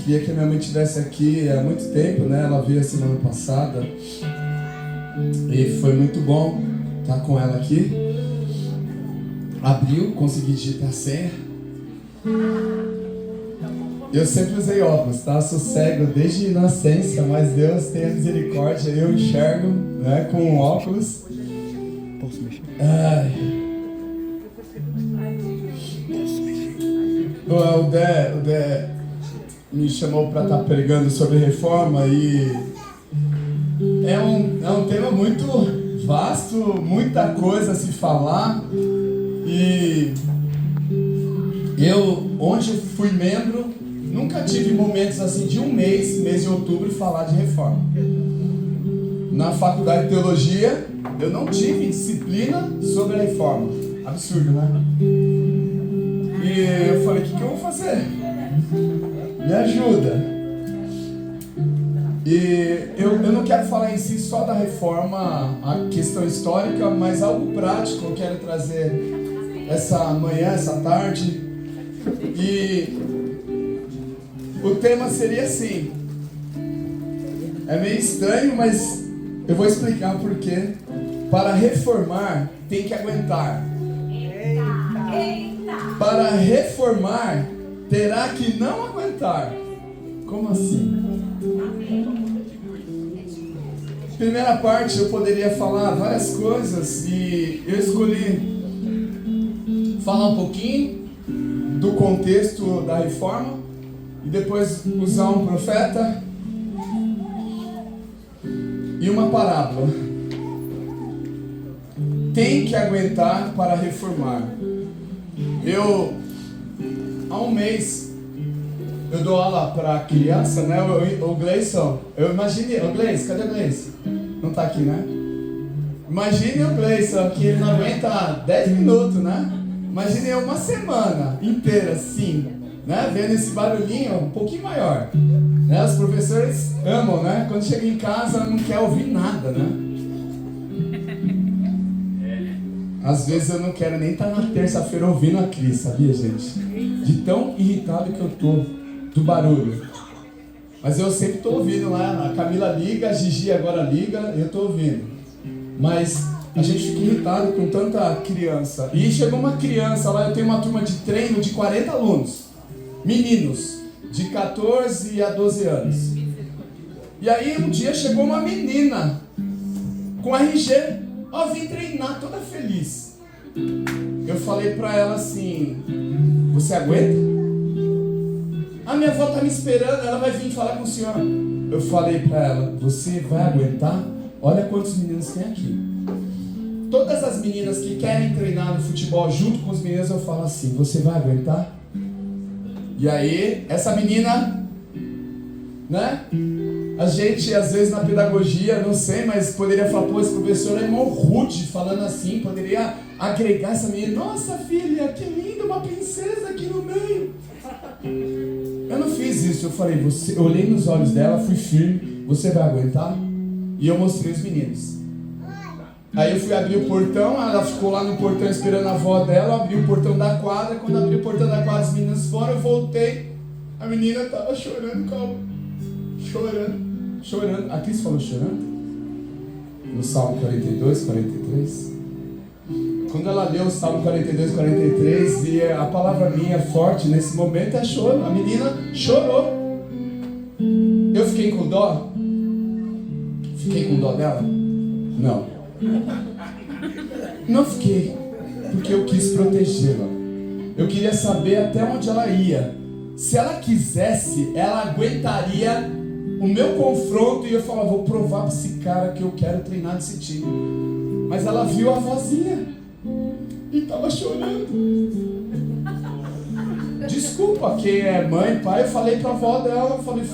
queria que a minha mãe estivesse aqui há muito tempo, né? Ela veio a semana passada e foi muito bom estar com ela aqui. Abriu, consegui digitar a senha. Eu sempre usei óculos, tá? Sou cego desde nascença, mas Deus tem a misericórdia. Eu enxergo, né, com óculos. Posso mexer? O Dé me chamou para estar pregando sobre reforma e é um tema muito vasto, muita coisa a se falar. E eu, onde eu fui membro, nunca tive momentos assim de mês de outubro, falar de reforma. Na faculdade de teologia, eu não tive disciplina sobre a reforma. Absurdo, né? E eu falei, o que eu vou fazer? Me ajuda. E eu não quero falar em si só da reforma, a questão histórica, mas algo prático eu quero trazer essa manhã, essa tarde. E o tema seria assim. É meio estranho, mas eu vou explicar por quê. Para reformar, tem que aguentar. Para reformar, terá que não aguentar. Como assim? Primeira parte, eu poderia falar várias coisas e eu escolhi falar um pouquinho do contexto da reforma e depois usar um profeta e uma parábola. Tem que aguentar para reformar. Há um mês, eu dou aula para criança, né? O Gleison, eu imaginei, o Gleison, cadê o Gleison? Não tá aqui, né? Imagine o Gleison, que ele não aguenta 10 minutos, né? Imagine uma semana inteira, assim, né? Vendo esse barulhinho um pouquinho maior. Né? Os professores amam, né? Quando chega em casa, não quer ouvir nada, né? Às vezes eu não quero nem estar na terça-feira ouvindo a Cris, sabia, gente? De tão irritado que eu tô do barulho. Mas eu sempre tô ouvindo lá, a Camila liga, a Gigi agora liga, eu tô ouvindo. Mas a gente fica irritado com tanta criança. E chegou uma criança lá, eu tenho uma turma de treino de 40 alunos. Meninos, de 14 a 12 anos. E aí um dia chegou uma menina com RG. Ó, vim treinar toda feliz. Eu falei pra ela assim, você aguenta? A minha avó tá me esperando, ela vai vir falar com o senhor. Eu falei pra ela, você vai aguentar? Olha quantos meninos tem aqui. Todas as meninas que querem treinar no futebol junto com os meninos, eu falo assim, você vai aguentar? E aí, essa menina, né? A gente, às vezes, na pedagogia, não sei, mas poderia falar, pô, esse professor é irmão rude, falando assim, poderia agregar essa menina. Nossa, filha, que linda, uma princesa aqui no meio. Eu não fiz isso, eu falei, eu olhei nos olhos dela, fui firme, você vai aguentar? E eu mostrei os meninos. Aí eu fui abrir o portão, ela ficou lá no portão esperando a avó dela, abri o portão da quadra, quando abri o portão da quadra, as meninas foram, eu voltei, a menina tava chorando, calma. Chorando. A Cris falou chorando? No Salmo 42, 43. Quando ela leu o Salmo 42, 43, e a palavra minha forte nesse momento é choro. A menina chorou. Eu fiquei com dó? Fiquei com dó dela? Não. Não fiquei. Porque eu quis protegê-la. Eu queria saber até onde ela ia. Se ela quisesse, ela aguentaria o meu confronto e eu falava, vou provar para esse cara que eu quero treinar desse time. Mas ela viu a vozinha e estava chorando. Desculpa, quem é mãe, pai, eu falei para a avó dela, eu falei,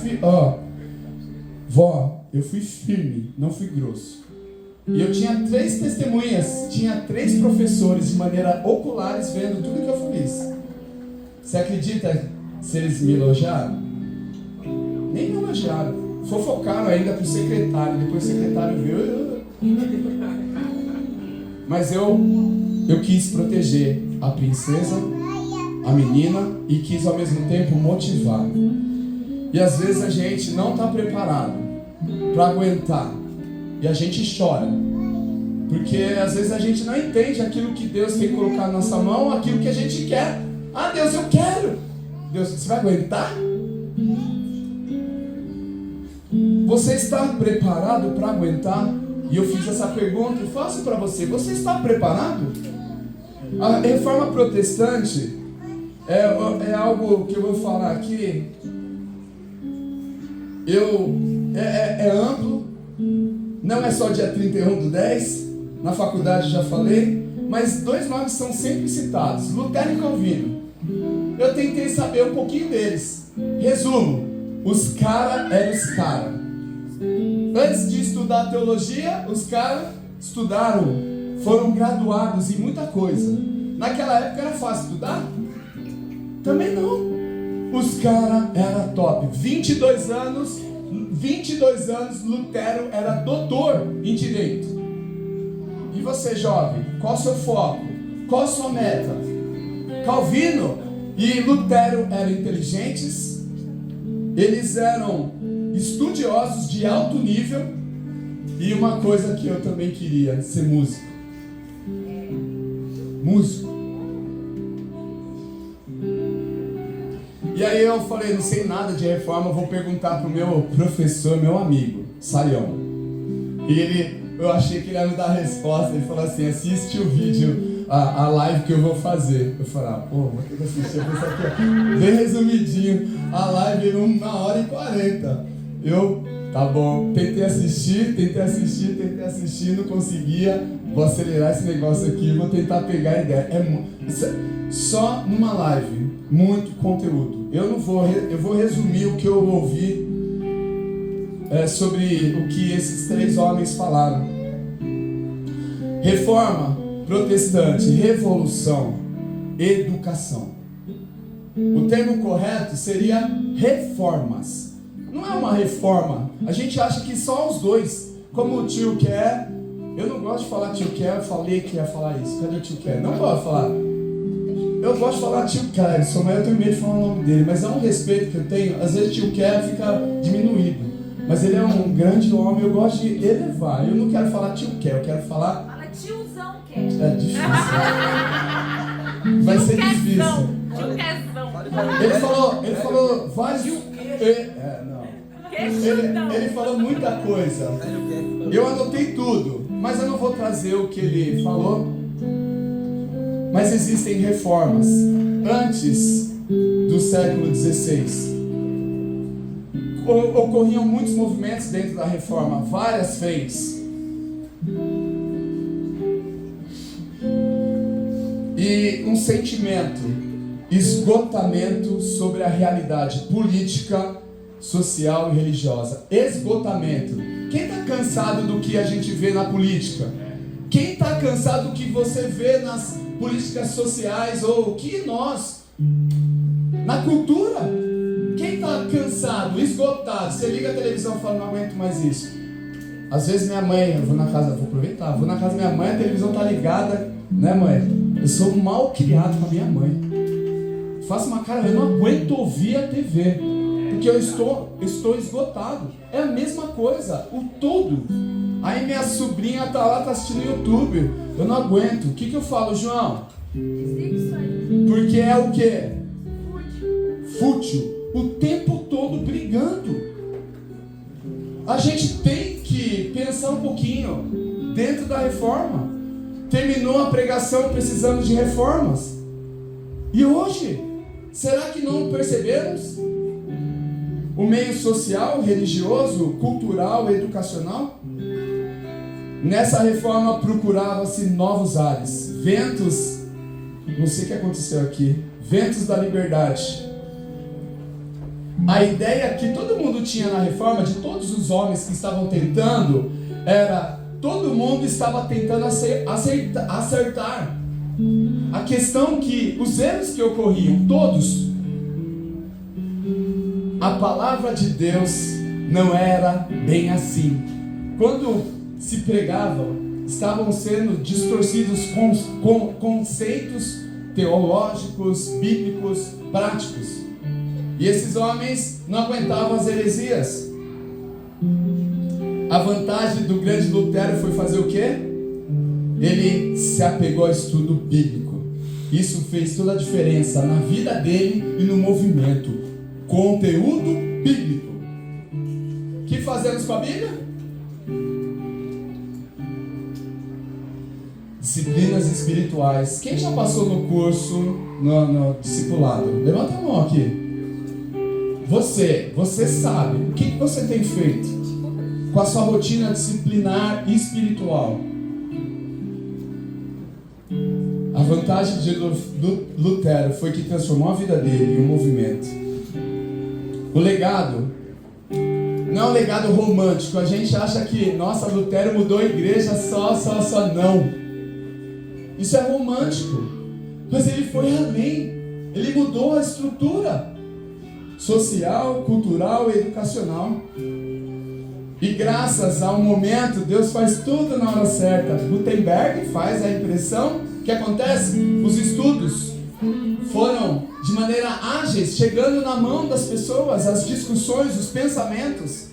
vó, eu fui firme, não fui grosso. E eu tinha 3 testemunhas, tinha 3 professores de maneira oculares vendo tudo que eu fiz. Você acredita se eles me elogiaram? Nem me elogiaram. Fofocaram ainda pro secretário. Depois o secretário viu. Mas eu quis proteger a princesa, a menina, e quis ao mesmo tempo motivar. E às vezes a gente não está preparado para aguentar. E a gente chora. Porque às vezes a gente não entende aquilo que Deus tem colocado na nossa mão, aquilo que a gente quer. Ah, Deus, eu quero. Deus, você vai aguentar? Você está preparado para aguentar? E eu fiz essa pergunta e faço para você. Você está preparado? A reforma protestante é algo que eu vou falar aqui. É amplo. Não é só dia 31/10. Na faculdade já falei. Mas 2 nomes são sempre citados: Lutero e Calvino. Eu tentei saber um pouquinho deles. Resumo: os caras eram os caras. Antes de estudar teologia, os caras estudaram, foram graduados em muita coisa. Naquela época era fácil estudar? Também não. Os caras eram top. 22 anos, Lutero era doutor em direito. E você, jovem, qual o seu foco? Qual a sua meta? Calvino e Lutero eram inteligentes, eles eram estudiosos de alto nível, e uma coisa que eu também queria, ser músico. E aí eu falei, não sei nada de reforma, vou perguntar pro meu professor, meu amigo, Saião. E eu achei que ele ia me dar a resposta. Ele falou assim: assiste o vídeo, a live que eu vou fazer. Eu falei, vou ter que assistir. Eu pensei aqui, bem resumidinho, a live em 1h40. Tá bom, tentei assistir, não conseguia. Vou acelerar esse negócio aqui, vou tentar pegar a ideia. Só numa live, muito conteúdo. Eu vou resumir o que eu ouvi sobre o que esses 3 homens falaram. Reforma protestante, revolução, educação. O termo correto seria reformas. Não é uma reforma. A gente acha que só os dois, como o tio quer. Eu não gosto de falar tio quer, eu falei que ia falar isso. Cadê o tio quer? Não gosto de falar. Eu gosto de falar tio Clérison, mas eu tenho medo de falar o nome dele. Mas é um respeito que eu tenho. Às vezes tio quer fica diminuído. Mas ele é um grande homem, eu gosto de elevar. Eu não quero falar tio quer, eu quero falar... Fala tiozão quer. É difícil. Vai ser difícil. Ele falou vários... Ele falou muita coisa. Eu anotei tudo, mas eu não vou trazer o que ele falou. Mas existem reformas antes do século XVI. Ocorriam muitos movimentos dentro da reforma, várias frentes. E um sentimento, esgotamento sobre a realidade política, social e religiosa. Esgotamento. Quem está cansado do que a gente vê na política? Quem está cansado do que você vê nas políticas sociais ou que nós, na cultura? Quem está cansado, esgotado? Você liga a televisão e fala, não aguento mais isso. Às vezes minha mãe, eu vou na casa da minha mãe, a televisão está ligada, né, mãe? Eu sou mal criado com a minha mãe. Faço uma cara, eu não aguento ouvir a TV. Porque eu estou esgotado. É a mesma coisa, o todo. Aí minha sobrinha tá lá, tá assistindo no YouTube. Eu não aguento. O que eu falo, João? Porque é o quê? Fútil. O tempo todo brigando. A gente tem que pensar um pouquinho dentro da reforma. Terminou a pregação, precisamos de reformas. E hoje, será que não percebemos? O meio social, religioso, cultural, educacional. Nessa reforma procurava-se novos ares, ventos, não sei o que aconteceu aqui, ventos da liberdade. A ideia que todo mundo tinha na reforma, de todos os homens que estavam tentando, era, todo mundo estava tentando acertar. A questão que, os erros que ocorriam, todos, a palavra de Deus não era bem assim. Quando se pregava, estavam sendo distorcidos conceitos teológicos, bíblicos, práticos. E esses homens não aguentavam as heresias. A vantagem do grande Lutero foi fazer o quê? Ele se apegou ao estudo bíblico. Isso fez toda a diferença na vida dele e no movimento. Conteúdo bíblico. O que fazemos com a Bíblia? Disciplinas espirituais. Quem já passou no curso, no discipulado? Levanta a mão aqui. Você sabe o que você tem feito com a sua rotina disciplinar e espiritual. A vantagem de Lutero foi que transformou a vida dele em um movimento. O legado não é um legado romântico. A gente acha que, nossa, Lutero mudou a igreja só. Não. Isso é romântico. Mas ele foi além. Ele mudou a estrutura social, cultural e educacional. E graças ao momento, Deus faz tudo na hora certa. Gutenberg faz a impressão. O que acontece? Os estudos foram de maneira ágeis, chegando na mão das pessoas, as discussões, os pensamentos.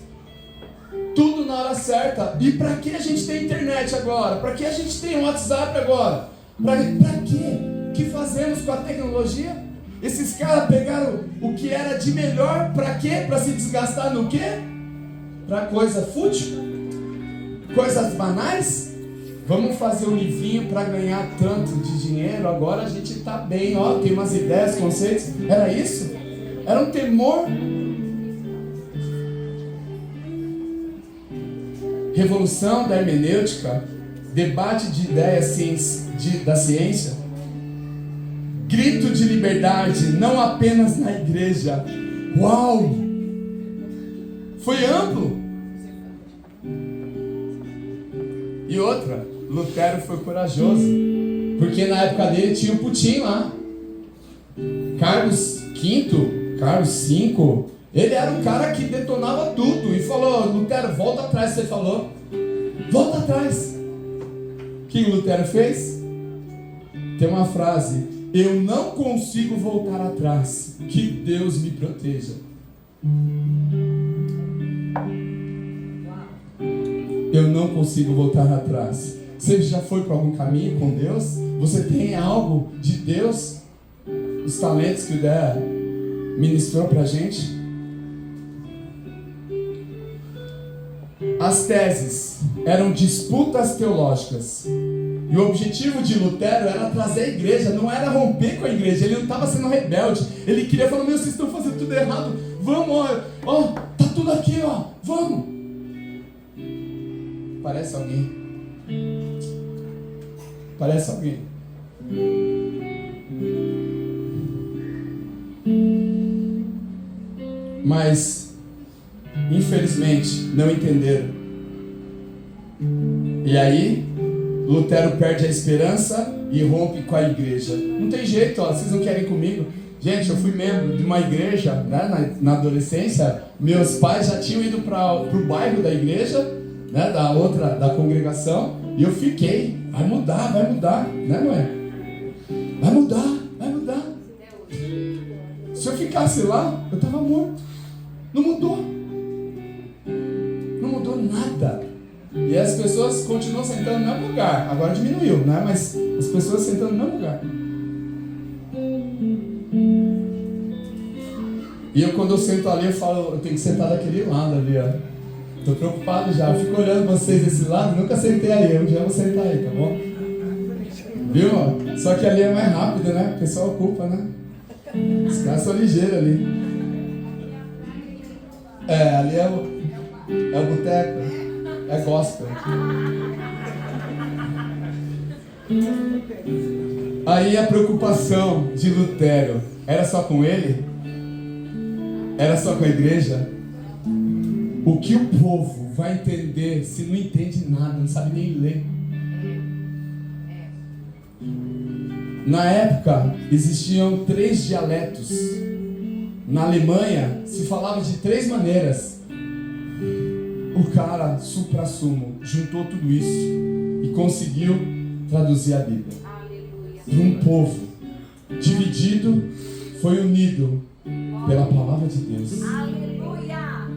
Tudo na hora certa. E para que a gente tem internet agora? Para que a gente tem WhatsApp agora? Para quê? O que fazemos com a tecnologia? Esses caras pegaram o que era de melhor. Para quê? Para se desgastar no quê? Para coisa fútil? Coisas banais? Vamos fazer um livrinho para ganhar tanto de dinheiro. Agora a gente está bem, ó, tem umas ideias, conceitos. Era isso? Era um temor. Revolução da hermenêutica, debate de ideias da ciência, grito de liberdade, não apenas na igreja. Uau! Foi amplo. E outra, Lutero foi corajoso, porque na época dele tinha o Putin lá, Carlos V, Carlos V, ele era um cara que detonava tudo e falou: Lutero, volta atrás. Você falou, volta atrás. O que Lutero fez? Tem uma frase: eu não consigo voltar atrás, que Deus me proteja. Eu não consigo voltar atrás. Você já foi para algum caminho com Deus? Você tem algo de Deus? Os talentos que o Der ministrou para a gente? As teses eram disputas teológicas. E o objetivo de Lutero era trazer a igreja, não era romper com a igreja. Ele não estava sendo rebelde. Ele queria falar: meu, vocês estão fazendo tudo errado. Vamos, ó, tá tudo aqui, ó, vamos. Parece alguém? Parece alguém? Mas, infelizmente, não entenderam. E aí, Lutero perde a esperança e rompe com a igreja. Não tem jeito, ó, vocês não querem ir comigo? Gente, eu fui membro de uma igreja, né, na adolescência. Meus pais já tinham ido para o bairro da igreja, né, da congregação, e eu fiquei. Vai mudar, né, mãe? Vai mudar. Se eu ficasse lá, eu estava morto. Não mudou nada. E as pessoas continuam sentando no mesmo lugar. Agora diminuiu, né? Mas as pessoas sentando no mesmo lugar. E quando eu sento ali, eu falo: eu tenho que sentar daquele lado ali, ó. Tô preocupado já, eu fico olhando vocês desse lado, nunca sentei aí, um dia eu vou sentar aí, tá bom? Viu? Só que ali é mais rápido, né? O pessoal ocupa, né? Os caras são ligeiros ali. Ali é o boteco, é gospel. Aí a preocupação de Lutero era só com ele? Era só com a igreja? O que o povo vai entender se não entende nada, não sabe nem ler? Na época, existiam 3 dialetos. Na Alemanha, se falava de 3 maneiras. O cara, supra-sumo, juntou tudo isso e conseguiu traduzir a Bíblia. Para um povo dividido, foi unido pela palavra de Deus. Aleluia!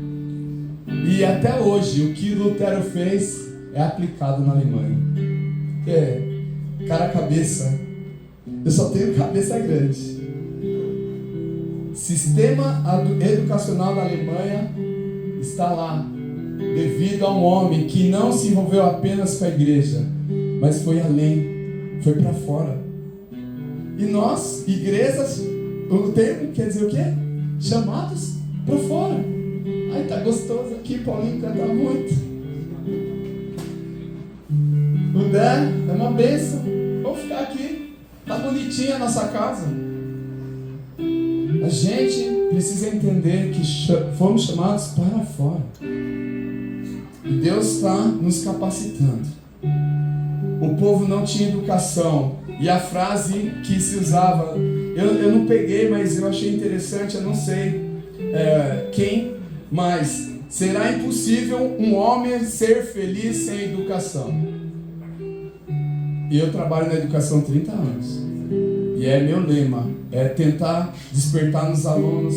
E até hoje, o que Lutero fez é aplicado na Alemanha. Cara, cabeça. Eu só tenho cabeça grande. Sistema educacional da Alemanha está lá devido a um homem que não se envolveu apenas com a igreja, mas foi além, foi para fora. E nós, igrejas, o termo quer dizer o quê? Chamados para fora. Ai, tá gostoso aqui, Paulinho canta muito. O Dé é uma bênção. Vamos ficar aqui. Tá bonitinha a nossa casa. A gente precisa entender que fomos chamados para fora. E Deus está nos capacitando. O povo não tinha educação. E a frase que se usava, eu não peguei, mas eu achei interessante, eu não sei quem, mas será impossível um homem ser feliz sem educação. E eu trabalho na educação há 30 anos. E é meu lema, é tentar despertar nos alunos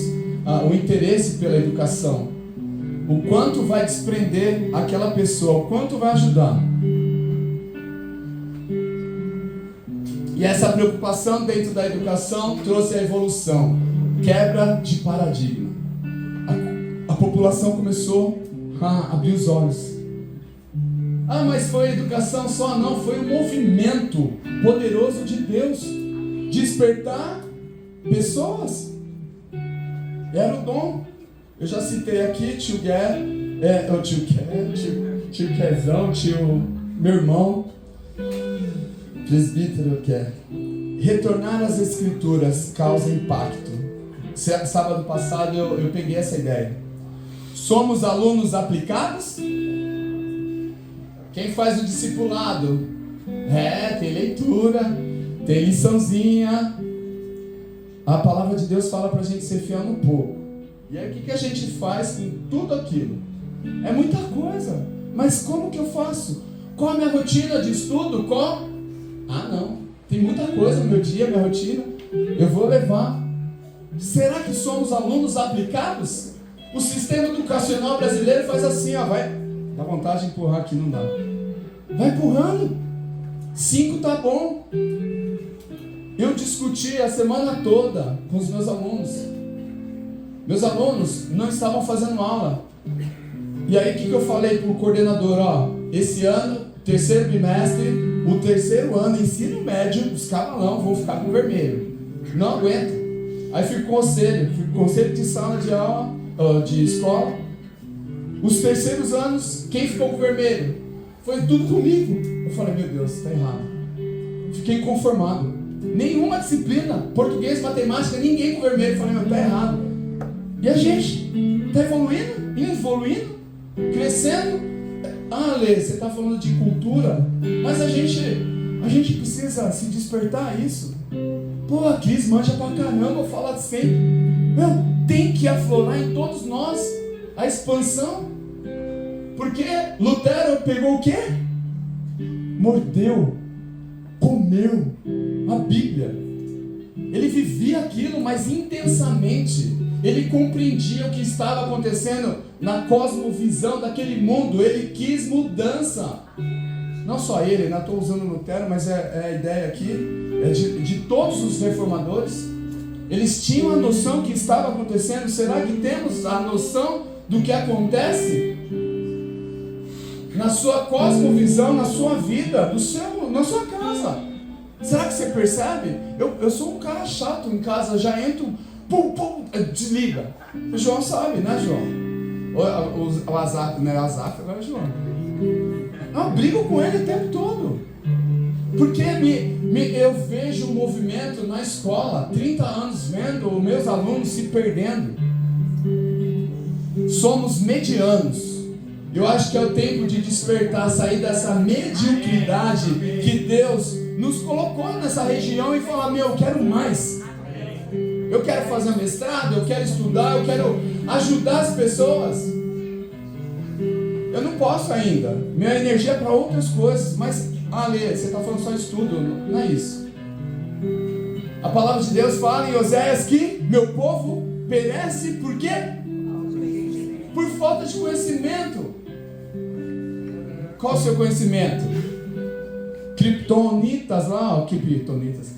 o interesse pela educação. O quanto vai desprender aquela pessoa, o quanto vai ajudar. E essa preocupação dentro da educação trouxe a evolução, quebra de paradigma. A população começou a abrir os olhos. Mas foi educação só? Não, foi um movimento poderoso de Deus. Despertar pessoas. Era o dom. Eu já citei aqui tio Quezão, meu irmão, presbítero retornar às escrituras causa impacto. Sábado passado eu peguei essa ideia. Somos alunos aplicados? Quem faz o discipulado? Tem leitura, tem liçãozinha. A palavra de Deus fala pra gente ser fiel no pouco. E aí o que a gente faz com tudo aquilo? É muita coisa. Mas como que eu faço? Qual a minha rotina de estudo? Não. Tem muita coisa no meu dia, minha rotina. Eu vou levar. Será que somos alunos aplicados? O sistema educacional brasileiro faz assim, vai. Dá vontade de empurrar aqui, não dá. Vai empurrando. 5 tá bom. Eu discuti a semana toda com os meus alunos. Meus alunos não estavam fazendo aula. E aí o que eu falei pro coordenador? Esse ano, terceiro bimestre, o terceiro ano, ensino médio, os cavalão vão ficar com vermelho. Não aguento. Aí fica conselho de sala de aula, de escola. Os terceiros anos, quem ficou com vermelho? Foi tudo comigo. Eu falei, meu Deus, está errado. Fiquei conformado. Nenhuma disciplina, português, matemática, ninguém com vermelho. Eu falei, meu, está errado. E a gente está evoluindo, crescendo. Lê, você está falando de cultura, mas a gente precisa se despertar a isso. A Cris manja pra caramba, fala sempre. Tem que aflorar em todos nós a expansão. Porque Lutero pegou o quê? Mordeu, comeu a Bíblia. Ele vivia aquilo, mas intensamente. Ele compreendia o que estava acontecendo na cosmovisão daquele mundo. Ele quis mudança. Não só ele, não estou usando Lutero, mas a ideia aqui é de todos os reformadores. Eles tinham a noção que estava acontecendo. Será que temos a noção do que acontece na sua cosmovisão, na sua vida, na sua casa? Será que você percebe? Eu sou um cara chato em casa, já entro, desliga. O João sabe, né, João? O Azaf, não era Azaf, agora é João. Eu brigo com ele o tempo todo. Porque eu vejo o movimento na escola, 30 anos vendo os meus alunos se perdendo. Somos medianos. Eu acho que é o tempo de despertar, sair dessa mediocridade que Deus nos colocou nessa região e falar, eu quero mais. Eu quero fazer mestrado, eu quero estudar, eu quero ajudar as pessoas. Eu não posso ainda. Minha energia é para outras coisas. Mas, Lê, você está falando só estudo. Não é isso. A palavra de Deus fala em Oséias que meu povo perece por quê? Por falta de conhecimento. Qual o seu conhecimento? Criptonitas lá, ó, criptomoedas.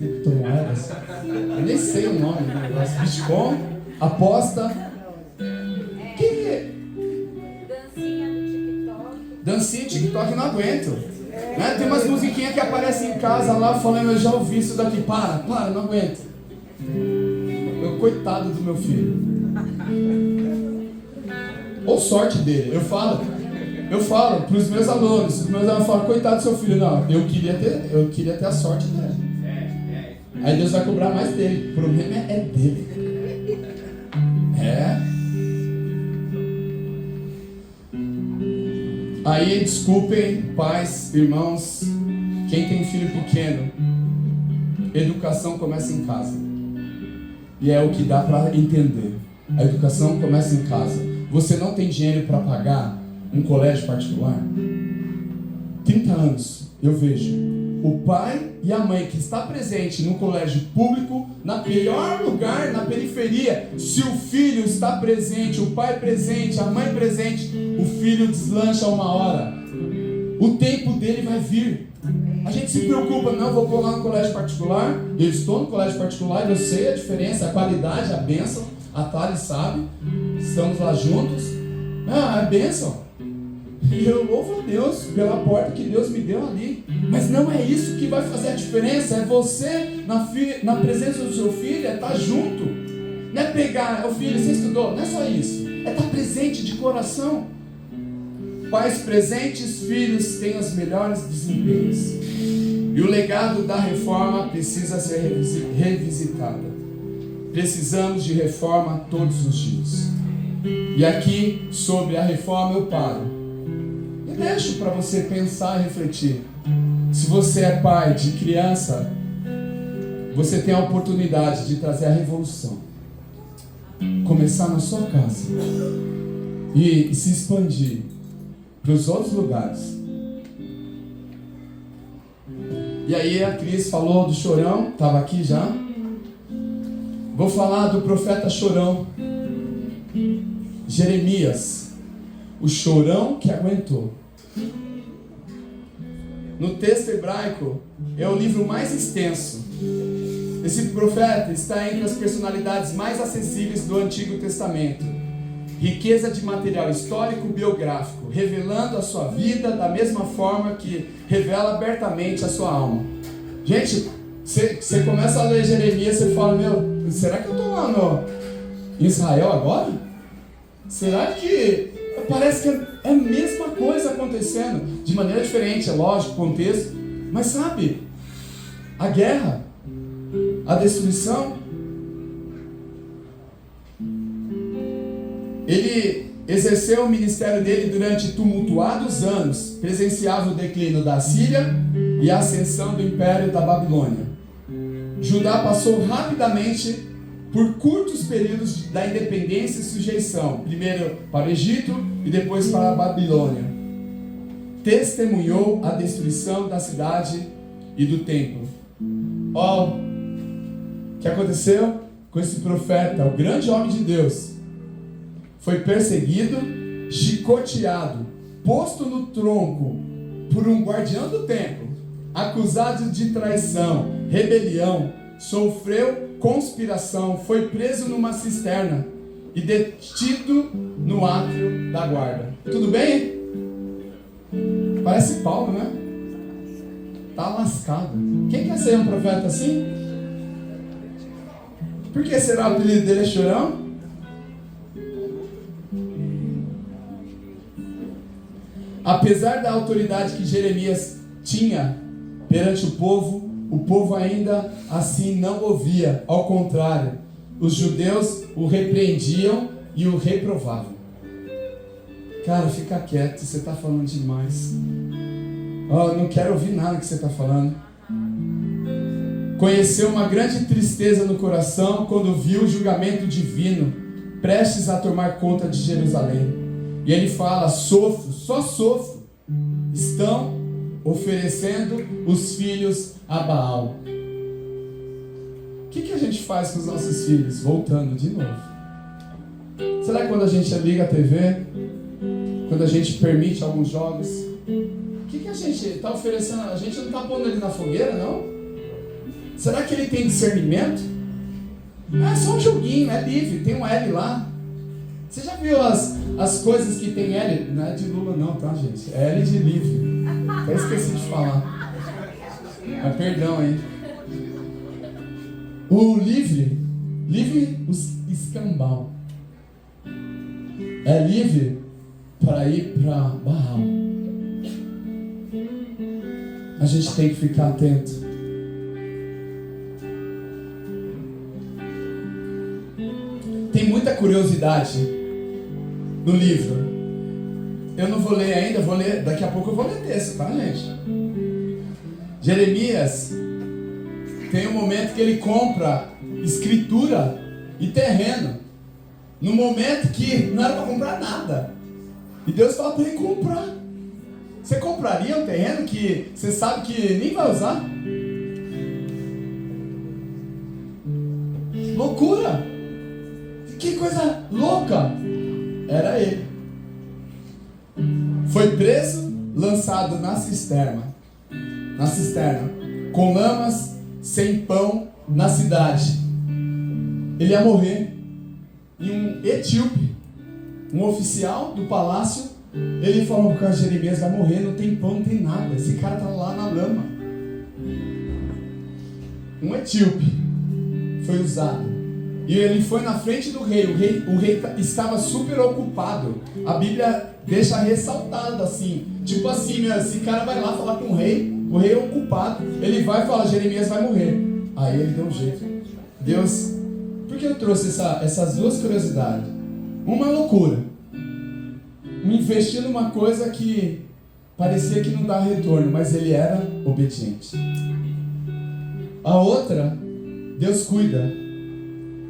Eu nem sei o nome do negócio. Bitcoin, aposta. Que é? Dancinha do TikTok, não aguento. Né? Tem umas musiquinhas que aparecem em casa lá falando, eu já ouvi isso daqui. Para, não aguento. Coitado do meu filho. Ou sorte dele. Eu falo para os meus alunos. Os meus alunos falam, coitado do seu filho. Não, eu queria ter a sorte dele. Aí Deus vai cobrar mais dele. O problema é dele. Aí, desculpem, pais, irmãos, quem tem filho pequeno, educação começa em casa. E é o que dá para entender. A educação começa em casa. Você não tem dinheiro para pagar um colégio particular? 30 anos, eu vejo o pai e a mãe que está presente no colégio público, na pior lugar, na periferia. Se o filho está presente, o pai presente, a mãe presente, o filho deslancha uma hora. O tempo dele vai vir. A gente se preocupa, não, vou pôr lá no colégio particular. Eu estou no colégio particular, eu sei a diferença, a qualidade, a bênção. A Thales sabe, estamos lá juntos. É bênção. E eu louvo a Deus pela porta que Deus me deu ali. Mas não é isso que vai fazer a diferença. É você na presença do seu filho, é estar junto. Não é pegar, o filho, você estudou? Não é só isso. É estar presente de coração. Pais presentes, filhos têm os melhores desempenhos. E o legado da reforma precisa ser revisitado. Precisamos de reforma todos os dias. E aqui, sobre a reforma, eu paro. E deixo para você pensar e refletir. Se você é pai de criança, você tem a oportunidade de trazer a revolução. Começar na sua casa. E se expandir para os outros lugares. E aí a Cris falou do chorão, estava aqui já. Vou falar do profeta chorão, Jeremias, o chorão que aguentou. No texto hebraico, é o livro mais extenso. Esse profeta está entre as personalidades mais acessíveis do Antigo Testamento. Riqueza de material histórico biográfico, revelando a sua vida da mesma forma que revela abertamente a sua alma. Gente, você começa a ler Jeremias, você fala, meu, será que eu estou lá em Israel agora? Será que parece que é a mesma coisa acontecendo, de maneira diferente, é lógico, contexto, mas sabe, a guerra, a destruição. Ele exerceu o ministério dele durante tumultuados anos, presenciava o declínio da Síria e a ascensão do Império da Babilônia. Judá passou rapidamente por curtos períodos da independência e sujeição, primeiro para o Egito e depois para a Babilônia. Testemunhou a destruição da cidade e do templo. O que aconteceu com esse profeta, o grande homem de Deus? Foi perseguido, chicoteado, posto no tronco por um guardião do templo, acusado de traição, rebelião, sofreu conspiração, foi preso numa cisterna e detido no átrio da guarda. Tudo bem? Parece Paulo, né? Tá lascado. Quem quer ser um profeta assim? Por que será o apelido dele é chorão? Apesar da autoridade que Jeremias tinha perante o povo ainda assim não ouvia. Ao contrário, os judeus o repreendiam e o reprovavam. Cara, fica quieto, você está falando demais. Não quero ouvir nada que você está falando. Conheceu uma grande tristeza no coração quando viu o julgamento divino prestes a tomar conta de Jerusalém. E ele fala, sofro, só sofro. Estão oferecendo os filhos a Baal. O que a gente faz com os nossos filhos? Voltando de novo. Será que quando a gente liga a TV, quando a gente permite alguns jogos, o que a gente está oferecendo? A gente não está pondo ele na fogueira, não? Será que ele tem discernimento? É só um joguinho, é livre, tem um L lá. Você já viu as coisas que tem L? Não é de Lula não, tá, gente? É L de livre. Até esqueci de falar. Mas perdão aí. O livre os escambau. É livre para ir para Baal. A gente tem que ficar atento. Tem muita curiosidade no livro. Eu não vou ler ainda, vou ler, daqui a pouco eu vou ler texto, tá, gente? Jeremias tem um momento que ele compra escritura e terreno. No momento que não era para comprar nada. E Deus fala para ele comprar. Você compraria um terreno que você sabe que nem vai usar? Loucura! Que coisa louca! Era ele. Foi preso, lançado na cisterna, com lamas, sem pão, na cidade. Ele ia morrer. E um etíope, um oficial do palácio, ele falou que Jeremias vai morrer, não tem pão, não tem nada, esse cara está lá na lama. Um etíope foi usado, e ele foi na frente do rei. O rei estava super ocupado. A Bíblia deixa ressaltado assim, tipo assim, esse cara vai lá falar com o rei é ocupado, ele vai falar, Jeremias vai morrer. Aí ele deu um jeito. Deus, por que eu trouxe essas duas curiosidades? Uma loucura, investir numa coisa que parecia que não dá retorno, mas ele era obediente. A outra, Deus cuida,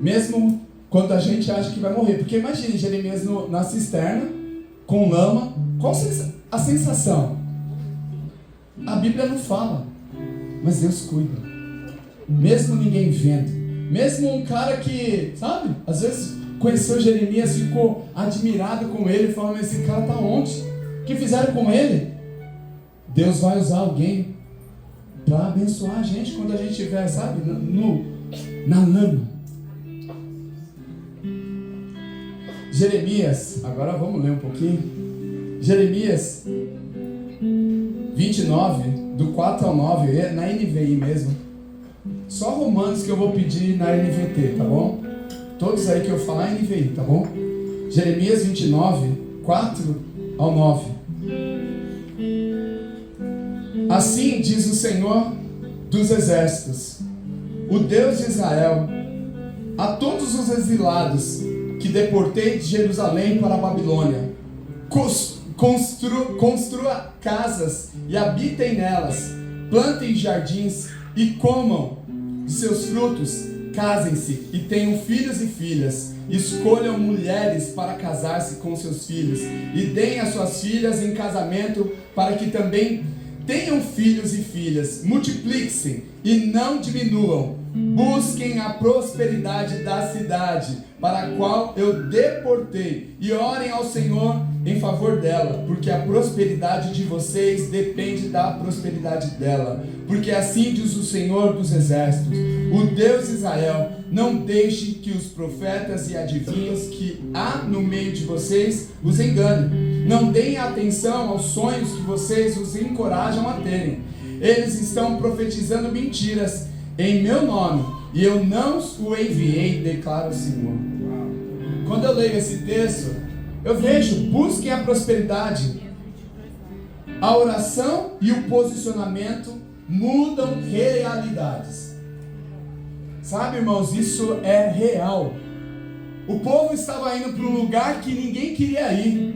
mesmo quando a gente acha que vai morrer. Porque imagine Jeremias na cisterna, com lama. Qual a sensação? A Bíblia não fala, mas Deus cuida. Mesmo ninguém vendo. Mesmo um cara que, sabe, às vezes conheceu Jeremias, ficou admirado com ele, falando, mas esse cara está onde? O que fizeram com ele? Deus vai usar alguém para abençoar a gente quando a gente estiver, sabe, na lama. Jeremias, agora vamos ler um pouquinho. Jeremias 29, do 4 ao 9, na NVI mesmo. Só Romanos que eu vou pedir na NVT, tá bom? Todos aí que eu falar NVI, tá bom? Jeremias 29, 4 ao 9. Assim diz o Senhor dos exércitos, o Deus de Israel, a todos os exilados que deportei de Jerusalém para a Babilônia: construa casas e habitem nelas, plantem jardins e comam de seus frutos, casem-se e tenham filhos e filhas, escolham mulheres para casar-se com seus filhos e deem as suas filhas em casamento para que também tenham filhos e filhas, multipliquem e não diminuam, busquem a prosperidade da cidade para a qual eu deportei e orem ao Senhor em favor dela, porque a prosperidade de vocês depende da prosperidade dela, porque assim diz o Senhor dos exércitos, o Deus de Israel: não deixe que os profetas e adivinhos que há no meio de vocês os enganem, não deem atenção aos sonhos que vocês os encorajam a terem. Eles estão profetizando mentiras em meu nome, e eu não o enviei, declara o Senhor. Quando eu leio esse texto, eu vejo, busquem a prosperidade. A oração e o posicionamento mudam realidades. Sabe, irmãos, isso é real. O povo estava indo para um lugar que ninguém queria ir.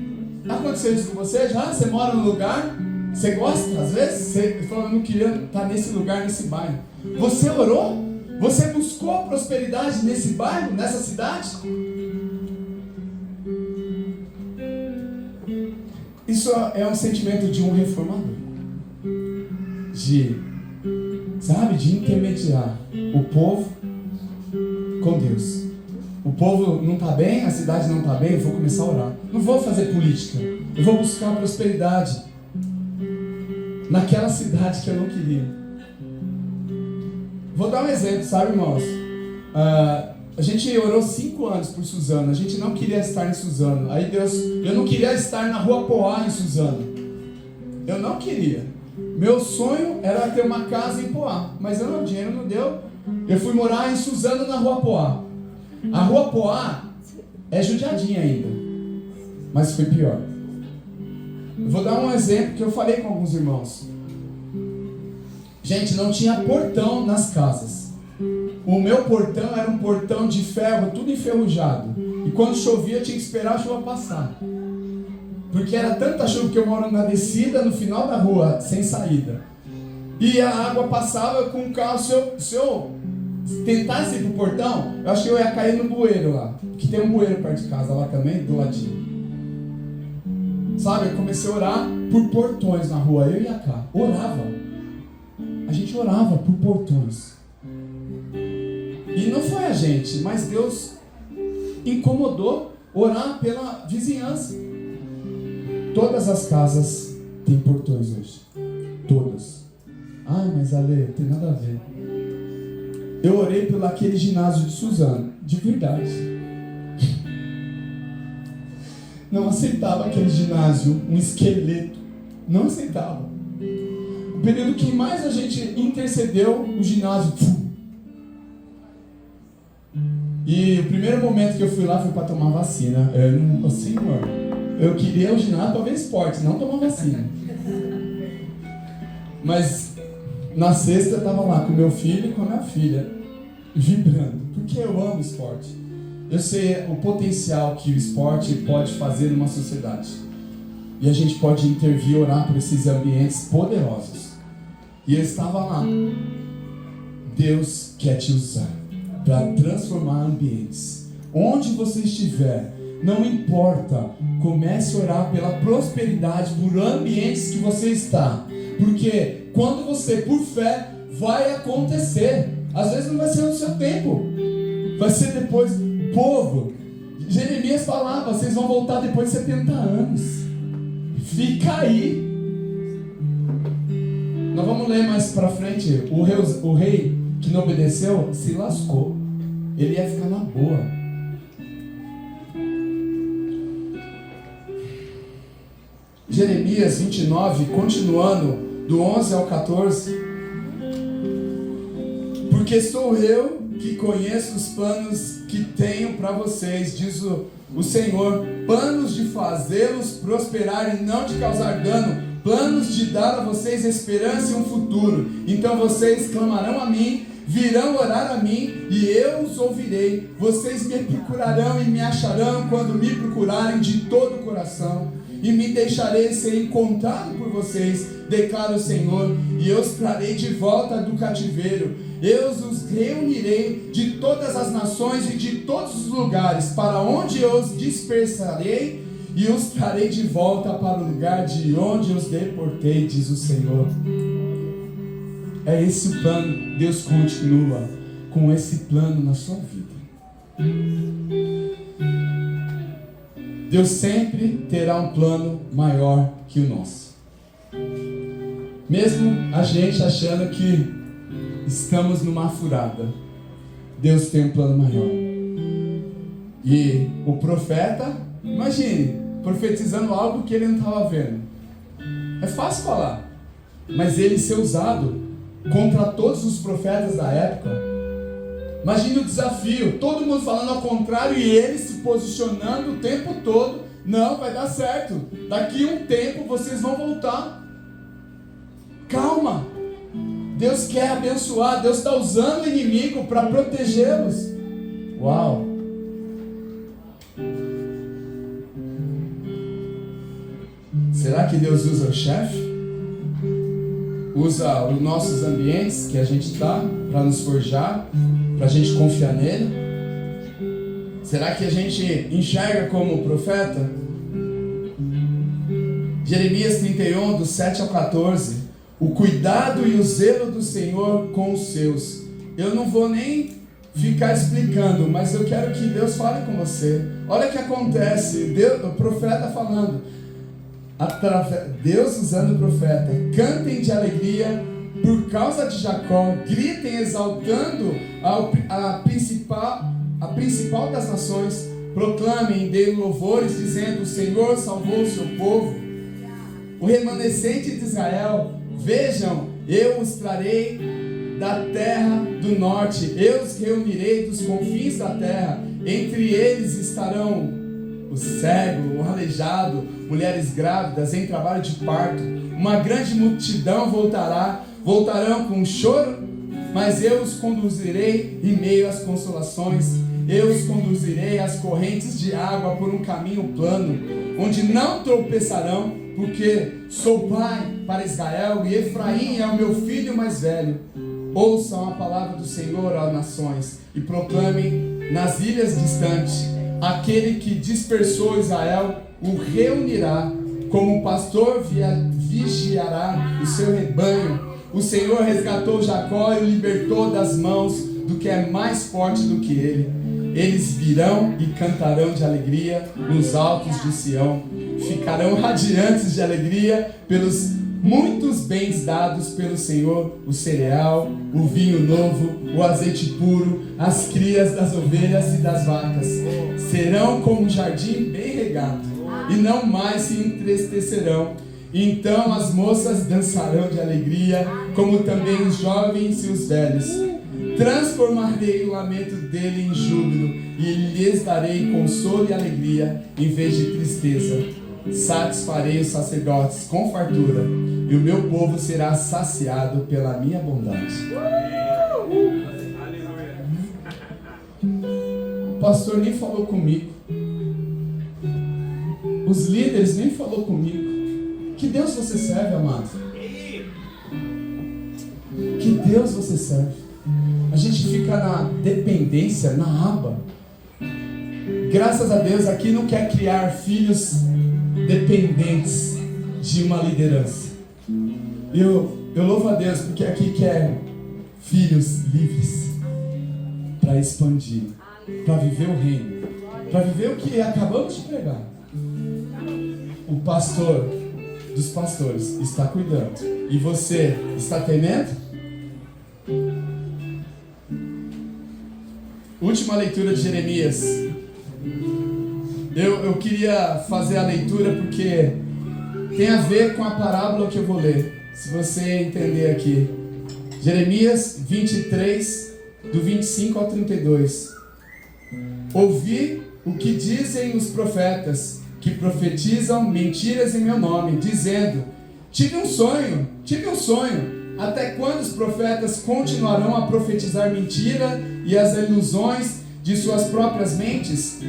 Aconteceu isso com você já? Você mora num lugar, você gosta, às vezes, você fala, eu não queria estar nesse lugar, nesse bairro. Você orou? Você buscou a prosperidade nesse bairro, nessa cidade? Isso é um sentimento de um reformador. De intermediar o povo com Deus. o povo não está bem, a cidade não está bem, eu vou começar a orar. Não vou fazer política, eu vou buscar prosperidade naquela cidade que eu não queria. Vou dar um exemplo, sabe, irmãos? A gente orou 5 anos por Suzano, a gente não queria estar em Suzano. Aí eu não queria estar na Rua Poá em Suzano. Eu não queria. Meu sonho era ter uma casa em Poá, mas o dinheiro não deu. Eu fui morar em Suzano, na Rua Poá. A Rua Poá é judiadinha ainda, mas foi pior. Eu vou dar um exemplo que eu falei com alguns irmãos. Gente, não tinha portão nas casas. O meu portão era um portão de ferro, tudo enferrujado. E quando chovia, eu tinha que esperar a chuva passar. Porque era tanta chuva que eu moro na descida, no final da rua, sem saída. E a água passava com o carro. Se eu tentasse ir pro portão, eu acho que eu ia cair no bueiro lá. Que tem um bueiro perto de casa lá também, do ladinho. Sabe, eu comecei a orar por portões na rua, eu e a Cá. Orava. A gente orava por portões. E não foi a gente, mas Deus incomodou orar pela vizinhança. Todas as casas têm portões hoje. Todas. Ah, mas Ale, tem nada a ver. Eu orei pelo aquele ginásio de Suzano. De verdade. Não aceitava aquele ginásio, um esqueleto. Não aceitava. O período que mais a gente intercedeu, o ginásio. E o primeiro momento que eu fui lá foi para tomar vacina. Senhor, eu queria o ginásio para ver esporte, não tomar vacina. Mas na sexta eu estava lá com meu filho e com a minha filha, vibrando, porque eu amo esporte. Eu sei o potencial que o esporte pode fazer numa sociedade. E a gente pode intervir, orar por esses ambientes poderosos. E eu estava lá. Deus quer te usar para transformar ambientes. Onde você estiver, não importa, comece a orar pela prosperidade, por ambientes que você está. Porque quando você, por fé, vai acontecer. Às vezes não vai ser no seu tempo. Vai ser depois. Povo, Jeremias falava, vocês vão voltar depois de 70 anos. Fica aí. Nós vamos ler mais pra frente. O rei que não obedeceu se lascou. Ele ia ficar na boa. Jeremias 29, continuando do 11 ao 14. Porque sou eu que conheço os planos que tenho para vocês, diz o Senhor, planos de fazê-los prosperar e não de causar dano, planos de dar a vocês esperança e um futuro. Então vocês clamarão a mim, virão orar a mim e eu os ouvirei. Vocês me procurarão e me acharão quando me procurarem de todo o coração. E me deixarei ser encontrado por vocês, declara o Senhor, e eu os trarei de volta do cativeiro. Eu os reunirei de todas as nações e de todos os lugares, para onde eu os dispersarei, e os trarei de volta para o lugar de onde os deportei, diz o Senhor. É esse o plano. Deus continua com esse plano na sua vida. Deus sempre terá um plano maior que o nosso. Mesmo a gente achando que estamos numa furada, Deus tem um plano maior. E o profeta, imagine, profetizando algo que ele não estava vendo. É fácil falar, mas ele ser usado contra todos os profetas da época. Imagine o desafio, todo mundo falando ao contrário e ele se posicionando o tempo todo. Não, vai dar certo. Daqui a um tempo vocês vão voltar. Calma. Deus quer abençoar. Deus está usando o inimigo para protegê-los. Uau. Será que Deus usa o chefe? Usa os nossos ambientes que a gente está para nos forjar? Para a gente confiar nele? Será que a gente enxerga como profeta? Jeremias 31, do 7 ao 14. O cuidado e o zelo do Senhor com os seus. Eu não vou nem ficar explicando, mas eu quero que Deus fale com você. Olha o que acontece, Deus, o profeta falando, Deus usando o profeta: cantem de alegria por causa de Jacó, gritem exaltando a principal das nações, proclamem, deem louvores, dizendo: o Senhor salvou o seu povo, o remanescente de Israel. Vejam, eu os trarei da terra do norte, eu os reunirei dos confins da terra. Entre eles estarão o cego, o aleijado, mulheres grávidas em trabalho de parto. Uma grande multidão voltarão com choro, mas eu os conduzirei em meio às consolações. Eu os conduzirei às correntes de água por um caminho plano, onde não tropeçarão, porque sou pai para Israel e Efraim é o meu filho mais velho. Ouçam a palavra do Senhor, ó nações, e proclamem nas ilhas distantes: aquele que dispersou Israel o reunirá, como um pastor vigiará o seu rebanho. O Senhor resgatou Jacó e o libertou das mãos do que é mais forte do que ele. Eles virão e cantarão de alegria nos altos de Sião. Ficarão radiantes de alegria pelos muitos bens dados pelo Senhor: o cereal, o vinho novo, o azeite puro, as crias das ovelhas e das vacas. Serão como um jardim bem regado, e não mais se entristecerão. Então as moças dançarão de alegria, como também os jovens e os velhos. Transformarei o lamento dele em júbilo, e lhes darei consolo e alegria em vez de tristeza. Satisfarei os sacerdotes com fartura, e o meu povo será saciado pela minha bondade. O pastor nem falou comigo, os líderes nem falou comigo. Que Deus você serve, amado? Que Deus você serve? A gente fica na dependência, na aba. Graças a Deus aqui não quer criar filhos dependentes de uma liderança. Eu louvo a Deus porque aqui quer filhos livres para expandir, para viver o reino, para viver o que acabamos de pregar. O pastor dos pastores está cuidando, e você está temendo? Última leitura de Jeremias. Eu queria fazer a leitura porque tem a ver com a parábola que eu vou ler, se você entender aqui. Jeremias 23, do 25 ao 32. Ouvi o que dizem os profetas, que profetizam mentiras em meu nome, dizendo: tive um sonho. Até quando os profetas continuarão a profetizar mentira e as ilusões de suas próprias mentes?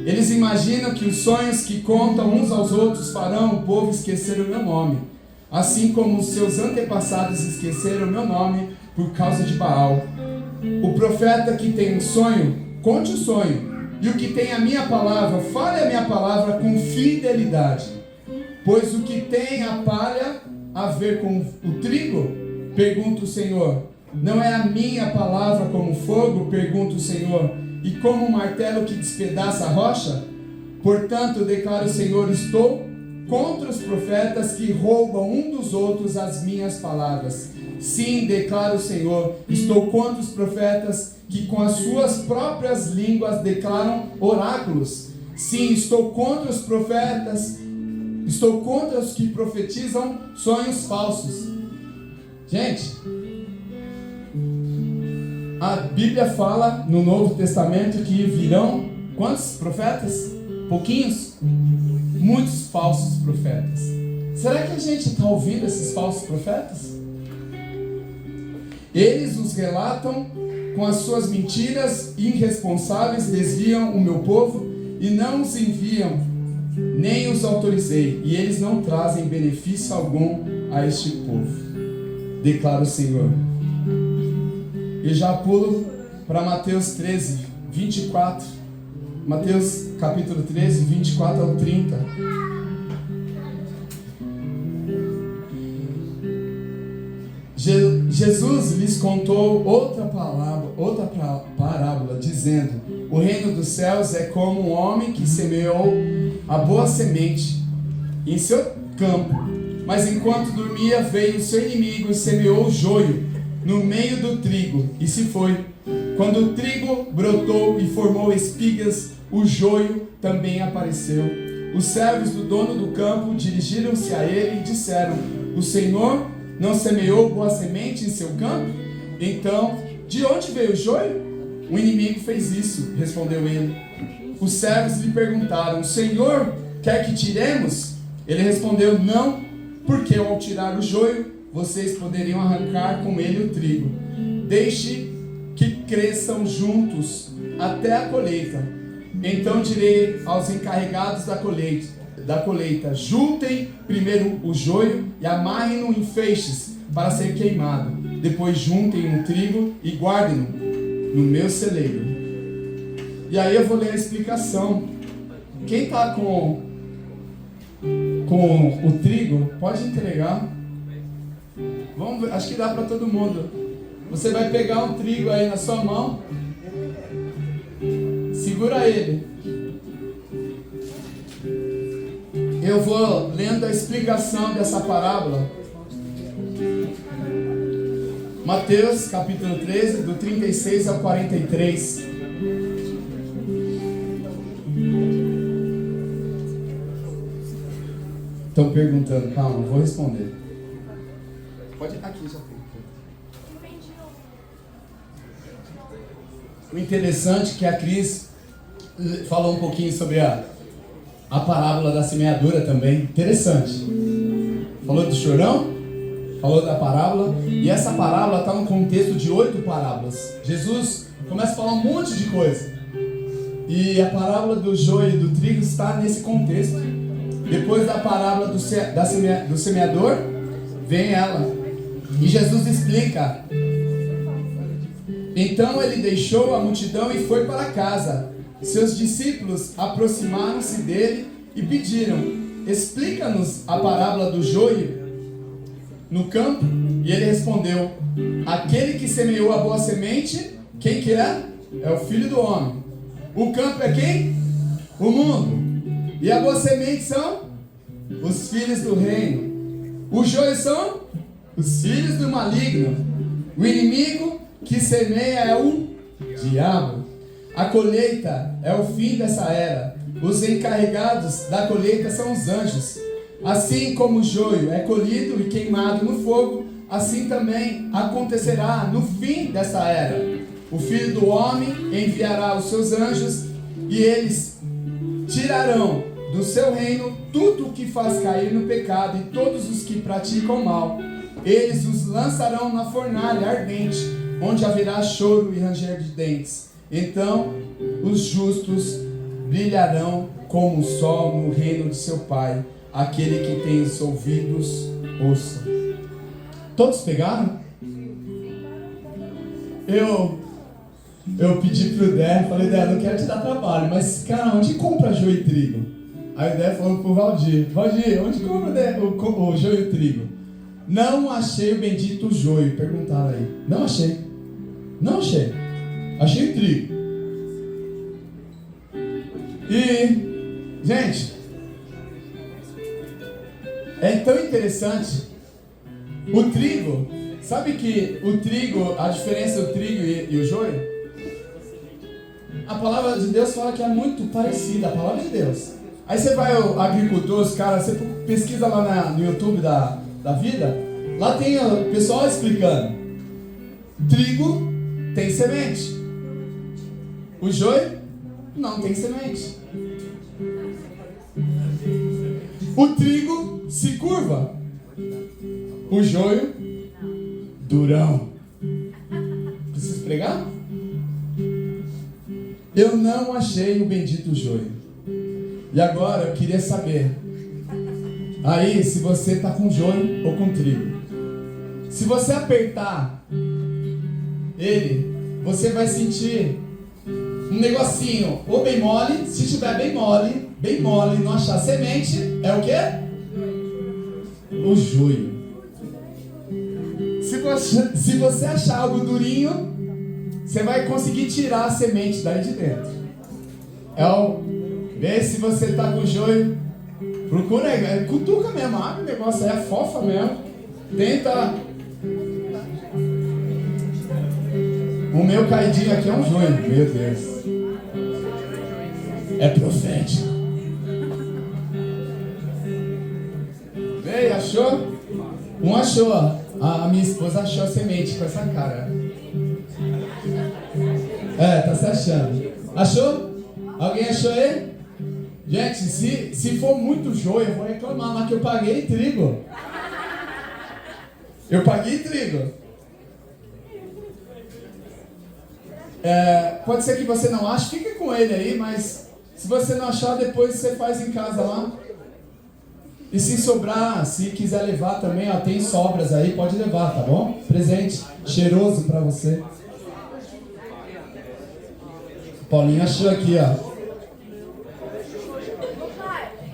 Eles imaginam que os sonhos que contam uns aos outros farão o povo esquecer o meu nome, assim como os seus antepassados esqueceram o meu nome por causa de Baal. O profeta que tem um sonho, conte o sonho, e o que tem a minha palavra, fale a minha palavra com fidelidade. Pois o que tem a palha a ver com o trigo? Pergunta o Senhor. Não é a minha palavra como fogo? Pergunta o Senhor. E como um martelo que despedaça a rocha? Portanto, declara o Senhor, estou contra os profetas que roubam um dos outros as minhas palavras. Sim, declara o Senhor, estou contra os profetas que com as suas próprias línguas declaram oráculos. Sim, estou contra os profetas, estou contra os que profetizam sonhos falsos. Gente, a Bíblia fala no Novo Testamento que virão quantos profetas? Pouquinhos? Muitos falsos profetas. Será que a gente está ouvindo esses falsos profetas? Eles os relatam com as suas mentiras irresponsáveis, desviam o meu povo e não os enviam, nem os autorizei, e eles não trazem benefício algum a este povo, declara o Senhor. Eu já pulo para Mateus 13, 24. Mateus capítulo 13, 24 ao 30. Jesus lhes contou outra parábola, parábola, dizendo: o reino dos céus é como um homem que semeou a boa semente em seu campo. Mas enquanto dormia, veio o seu inimigo e semeou o joio no meio do trigo, e se foi. Quando o trigo brotou e formou espigas, o joio também apareceu. Os servos do dono do campo dirigiram-se a ele e disseram: o Senhor não semeou boa semente em seu campo? Então, de onde veio o joio? O inimigo fez isso, respondeu ele. Os servos lhe perguntaram: o Senhor quer que tiremos? Ele respondeu: não, porque ao tirar o joio, vocês poderiam arrancar com ele o trigo. Deixe que cresçam juntos até a colheita. Então direi aos encarregados da colheita: juntem primeiro o joio e amarrem-no em feixes para ser queimado. Depois juntem o trigo e guardem-no no meu celeiro. E aí eu vou ler a explicação. Quem está com o trigo, pode entregar. Vamos ver, acho que dá para todo mundo. Você vai pegar um trigo aí na sua mão. Segura ele. Eu vou lendo a explicação dessa parábola. Mateus capítulo 13, do 36 ao 43. Estão perguntando, calma, vou responder. Pode aqui, já foi. O interessante é que a Cris falou um pouquinho sobre a parábola da semeadura também. Interessante. Falou do chorão, falou da parábola. E essa parábola está no contexto de 8 parábolas. Jesus começa a falar um monte de coisa. E a parábola do joio e do trigo está nesse contexto. Depois da parábola do semeador, vem ela. E Jesus explica. Então ele deixou a multidão e foi para casa. Seus discípulos aproximaram-se dele e pediram: explica-nos a parábola do joio no campo. E ele respondeu: aquele que semeou a boa semente, quem que é? É o Filho do Homem. O campo é quem? O mundo. E a boa semente são os filhos do reino. O joio são os filhos do maligno. O inimigo que semeia é o diabo. A colheita é o fim dessa era. Os encarregados da colheita são os anjos. Assim como o joio é colhido e queimado no fogo, assim também acontecerá no fim dessa era. O Filho do Homem enviará os seus anjos e eles tirarão do seu reino tudo o que faz cair no pecado e todos os que praticam mal. Eles os lançarão na fornalha ardente, onde haverá choro e ranger de dentes. Então os justos brilharão como o sol no reino de seu Pai. Aquele que tem os ouvidos, ouça. Todos pegaram? Eu pedi pro Dé, falei: Dé, não quero te dar trabalho, mas cara, onde compra joio e trigo? Aí o Dé falou pro Valdir: Valdir, onde compra o joio e trigo? Não achei o bendito joio. Perguntaram aí. Não achei. Não achei. Achei o trigo. E, gente, é tão interessante. O trigo, sabe que o trigo, a diferença do trigo e o joio? A palavra de Deus fala que é muito parecida, a palavra de Deus. Aí você vai ao agricultor, os caras, você pesquisa lá no YouTube da vida, lá tem o pessoal explicando. Trigo tem semente. O joio não tem semente. O trigo se curva. O joio, durão. Preciso pregar? Eu não achei o bendito joio. E agora eu queria saber aí se você está com joio ou com trigo. Se você apertar ele, você vai sentir um negocinho ou bem mole. Se estiver bem mole, não achar semente, é o quê? O joio. Se você achar algo durinho, você vai conseguir tirar a semente daí de dentro. Vê se você tá com joio. Procura, cutuca mesmo, abre o negócio aí, afofa mesmo. Tenta. O meu caidinho aqui é um joio, meu Deus. É profético. Veio, achou? Um achou, a minha esposa achou a semente com essa cara. Tá se achando. Achou? Alguém achou aí? Gente, se for muito joio, eu vou reclamar, mas que eu paguei trigo. Eu paguei trigo. Pode ser que você não ache, fica com ele aí, mas se você não achar, depois você faz em casa lá. E se sobrar, se quiser levar também, ó, tem sobras aí, pode levar, tá bom? Presente cheiroso pra você. Paulinho achou aqui, ó.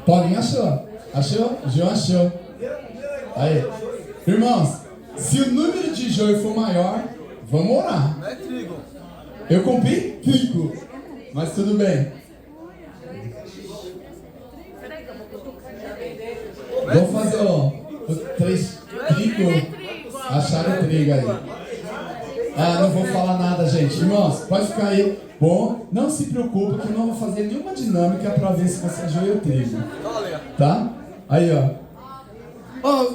Paulinho achou. Achou? João achou. Aí. Irmãos, se o número de joio for maior, vamos orar. Não é trigo. Eu comprei trigo. Mas tudo bem. Vou fazer, ó. 3 trigo. Acharam trigo aí. Não vou falar nada, gente. Irmãos, pode ficar aí. Bom, não se preocupe que eu não vou fazer nenhuma dinâmica para ver se você achou o trigo. Tá? Aí, ó.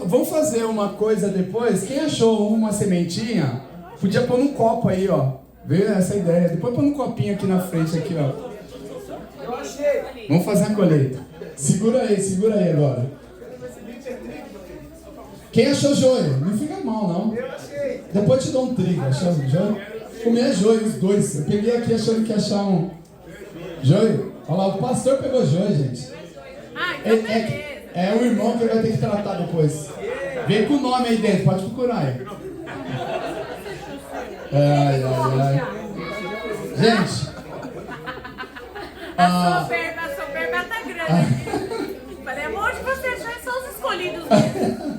Vamos fazer uma coisa depois. Quem achou uma sementinha, podia pôr num copo aí, ó. Veio essa ideia. Depois põe num copinho aqui na frente, aqui, ó. Eu achei. Vamos fazer a colheita. Segura aí agora. Quem achou joio? Não fica mal, não. Eu achei. Depois te dou um trigo. Achou joio? Comer joio, os dois. Eu peguei aqui achando que ia achar um joio. Olha lá, o pastor pegou joio, gente. É o irmão que vai ter que tratar depois. Vem com o nome aí dentro, pode procurar aí. Ai. Gente. A soberba tá grande. Falei, amor, de você achar só os escolhidos mesmo.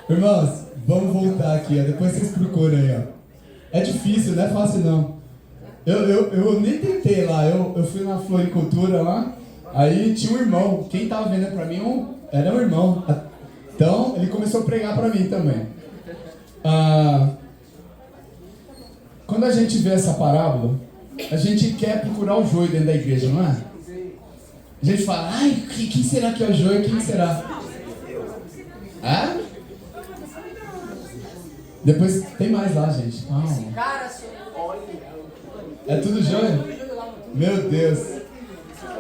Irmãos, vamos voltar aqui, ó. Depois vocês procuram aí, ó. É difícil, não é fácil não. Eu nem tentei lá, eu fui na floricultura lá, aí tinha um irmão, quem tava vendendo pra mim era um irmão. Então ele começou a pregar pra mim também. Quando a gente vê essa parábola, a gente quer procurar o joio dentro da igreja, não é? A gente fala, quem será que é o joio? Quem será? Depois tem mais lá, gente. É tudo joio? Meu Deus.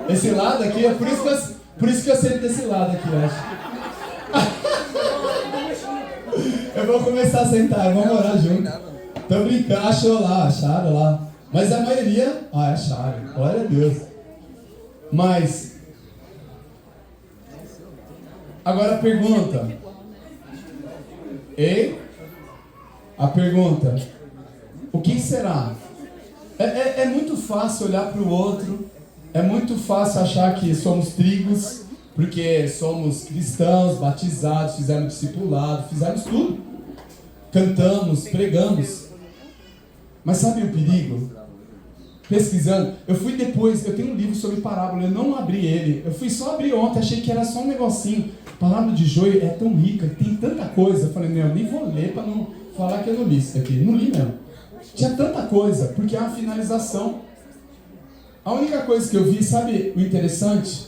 Esse lado aqui, é por isso que eu sento desse lado aqui, eu acho. Eu vou começar a sentar, vamos orar junto. Tô brincando, acharam lá. Mas a maioria, acharam. Glória a Deus. Mas, agora a pergunta. A pergunta. O que será? É muito fácil olhar para o outro. É muito fácil achar que somos trigos, porque somos cristãos, batizados, fizemos discipulado, fizemos tudo. Cantamos, pregamos. Mas sabe o perigo? Pesquisando, eu fui depois, eu tenho um livro sobre parábola, eu não abri ele. Eu fui só abrir ontem, achei que era só um negocinho. Parábola de joio é tão rica, tem tanta coisa. Eu falei, nem vou ler para não falar que eu não li isso aqui. Não li mesmo. Tinha tanta coisa, porque é uma finalização. A única coisa que eu vi, sabe o interessante?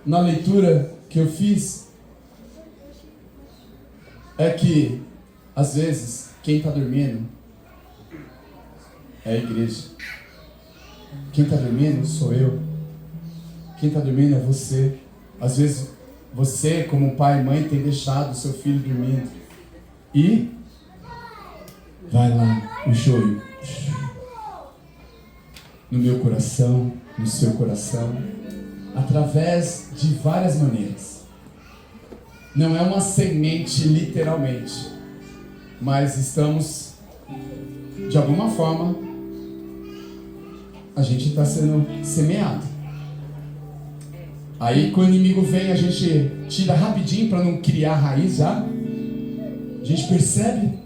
Na leitura que eu fiz, é que, às vezes, quem está dormindo é a igreja. Quem está dormindo sou eu. Quem está dormindo é você. Às vezes, você, como pai e mãe, tem deixado o seu filho dormindo. E vai lá, o joio. No meu coração, no seu coração, através de várias maneiras. Não é uma semente literalmente, mas estamos, de alguma forma, a gente está sendo semeado. Aí quando o inimigo vem, a gente tira rapidinho para não criar raiz já. A gente percebe.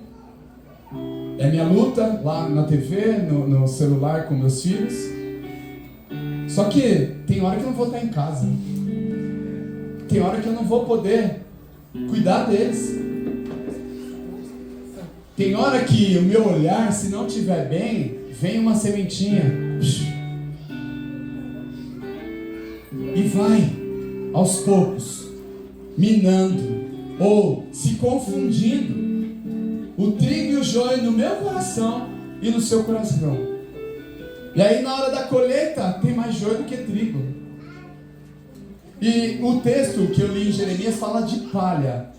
É minha luta lá na TV, no celular com meus filhos. Só que tem hora que eu não vou estar em casa. Tem hora que eu não vou poder cuidar deles. Tem hora que o meu olhar, se não estiver bem, vem uma sementinha. E vai, aos poucos, minando ou se confundindo o trigo e o joio no meu coração e no seu coração. E aí na hora da colheita tem mais joio do que trigo. E o texto que eu li em Jeremias fala de palha.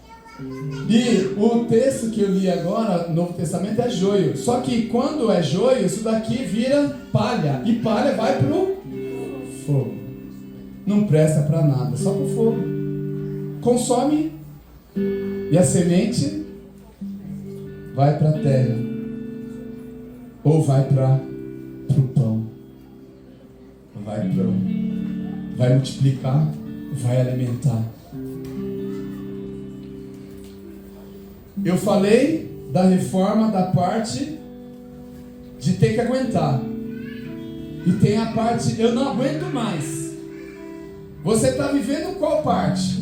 E o texto que eu li agora no Novo Testamento é joio. Só que quando é joio, isso daqui vira palha. E palha vai pro fogo. Não presta para nada, só pro fogo. Consome. E a semente vai para a terra. Ou vai para o pão. Vai multiplicar. Vai alimentar. Eu falei da reforma da parte de ter que aguentar. E tem a parte, eu não aguento mais. Você está vivendo qual parte?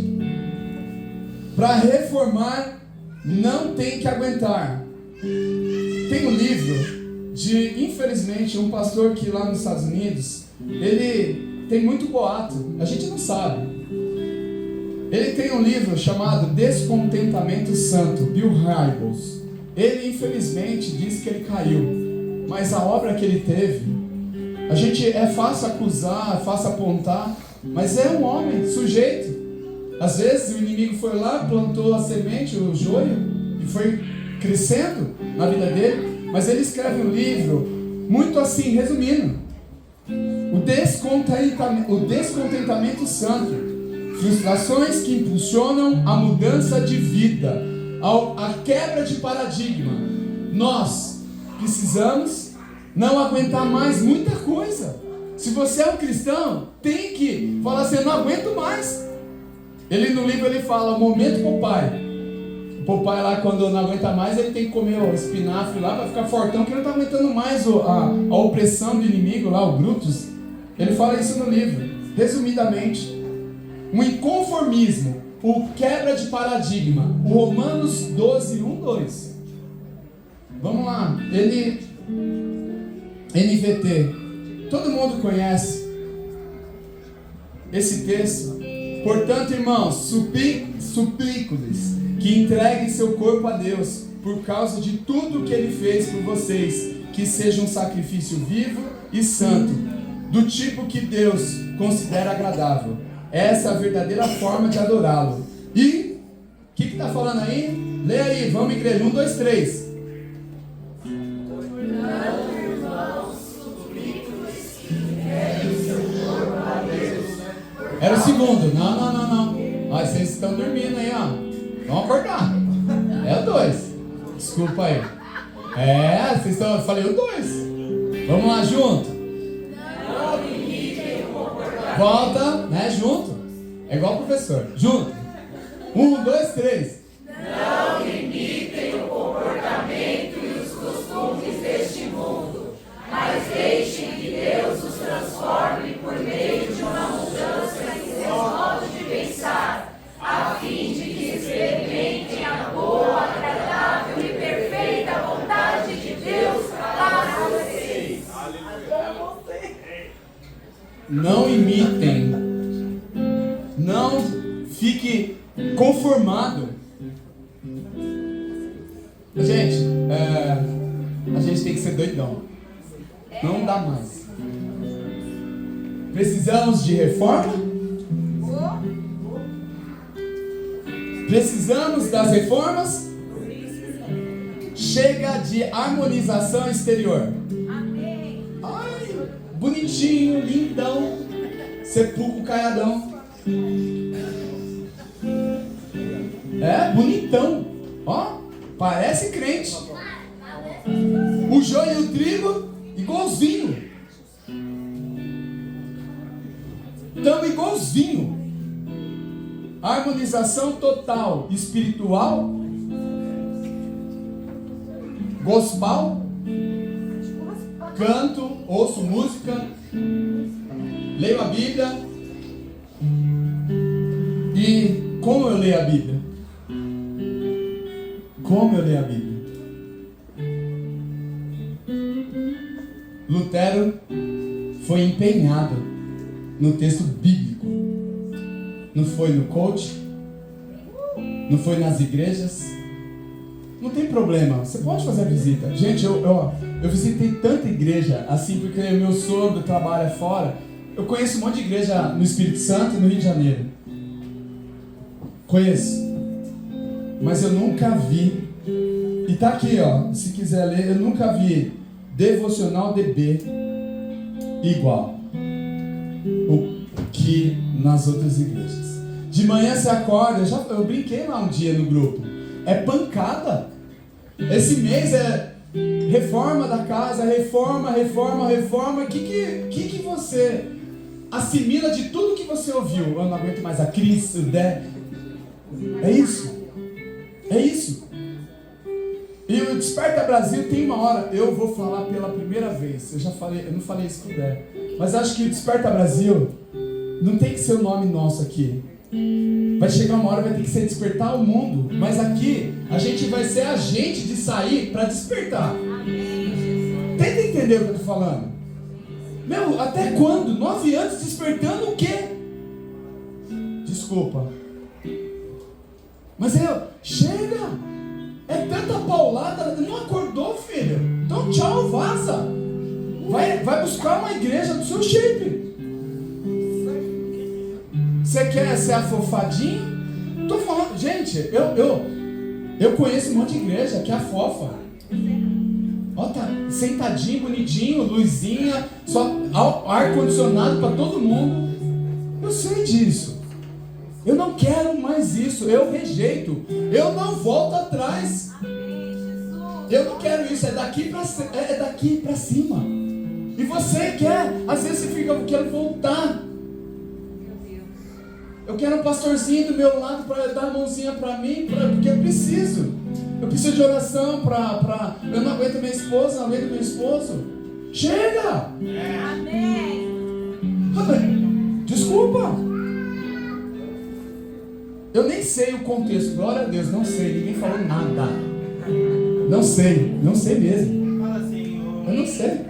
Para reformar, não tem que aguentar. Tem um livro de, infelizmente, um pastor que lá nos Estados Unidos, ele tem muito boato, a gente não sabe. Ele tem um livro chamado Descontentamento Santo, Bill Hybels. Ele infelizmente disse que ele caiu, mas a obra que ele teve, a gente é fácil acusar, é fácil apontar, mas é um homem, sujeito. Às vezes o inimigo foi lá, plantou a semente, o joio, e foi crescendo na vida dele, mas ele escreve um livro muito assim, resumindo, o Descontentamento Santo. Frustrações que impulsionam a mudança de vida, a quebra de paradigma. Nós precisamos não aguentar mais muita coisa. Se você é um cristão, tem que falar assim, eu não aguento mais. No livro ele fala, o momento Popeye. O Popeye lá, quando não aguenta mais, ele tem que comer o espinafre lá para ficar fortão, que ele não está aguentando mais a opressão do inimigo lá, o Brutus. Ele fala isso no livro, resumidamente. O inconformismo, o quebra de paradigma, o Romanos 12, 1, 2. Vamos lá, NVT, todo mundo conhece esse texto. Portanto, irmãos, suplico-lhes que entreguem seu corpo a Deus, por causa de tudo que Ele fez por vocês, que seja um sacrifício vivo e santo, do tipo que Deus considera agradável. Essa é a verdadeira forma de adorá-lo. E, o que está falando aí? Lê aí, vamos igreja, 1, 2, 3. Era o segundo, não. Ó, vocês estão dormindo aí, ó. Vamos acordar. É o 2. Desculpa aí. Vocês estão, eu falei o 2. Vamos lá, junto. Volta, né, junto. É igual o professor. Junto. 1, 2, 3. Não imitem o comportamento e os costumes deste mundo, mas deixem que Deus os transforme por meio de uma mudança em seu modo de pensar, a fim de que experimentem a boa, agradável e perfeita vontade de Deus para vocês. Não imitem. Não fique conformado. Gente, a gente tem que ser doidão. Não dá mais. Precisamos de reforma? Precisamos das reformas? Chega de harmonização exterior. Ai, bonitinho, lindão, sepulcro caiadão. Bonitão. Ó, parece crente. O joio e o trigo, igualzinho. Estamos igualzinho. Harmonização total espiritual gospel, canto, ouço música, leio a Bíblia. E como eu leio a Bíblia? Como eu leio a Bíblia? Lutero foi empenhado no texto bíblico. Não foi no coach, não foi nas igrejas. Não tem problema, você pode fazer a visita. Gente, eu visitei tanta igreja assim, porque meu sogro trabalha fora. Eu conheço um monte de igreja no Espírito Santo e no Rio de Janeiro. Conheço. Mas eu nunca vi. E tá aqui, ó, se quiser ler, eu nunca vi devocional DB igual o que nas outras igrejas. De manhã você acorda, eu brinquei lá um dia no grupo. É pancada. Esse mês é reforma da casa, reforma. O que você assimila de tudo que você ouviu? Eu não aguento mais a Cris, o Dé. É isso. É isso. E o Desperta Brasil tem uma hora, eu vou falar pela primeira vez. Eu não falei isso com o Dé. Mas acho que o Desperta Brasil não tem que ser o nome nosso aqui. Vai chegar uma hora, vai ter que ser despertar o mundo. Mas aqui, a gente vai ser agente de sair para despertar. Tenta entender o que eu estou falando. Meu, até quando? 9 anos despertando o quê? Desculpa. Mas chega! É tanta paulada, não acordou, filho? Então tchau, vaza. Vai buscar uma igreja do seu shape. Você quer ser afofadinho? Tô falando, gente, eu conheço um monte de igreja que é afofa. Ó, tá sentadinho, bonitinho, luzinha, só ar-condicionado para todo mundo. Eu sei disso. Eu não quero mais isso, eu rejeito. Eu não volto atrás. Eu não quero isso, é daqui para cima. E você quer, às vezes você fica, eu quero voltar. Eu quero um pastorzinho do meu lado para dar a mãozinha para mim, porque eu preciso. Eu preciso de oração para... Eu não aguento minha esposa, não aguento meu esposo. Chega! Amém. Desculpa. Eu nem sei o contexto, glória a Deus, não sei, ninguém falou nada. Não sei mesmo. Eu não sei.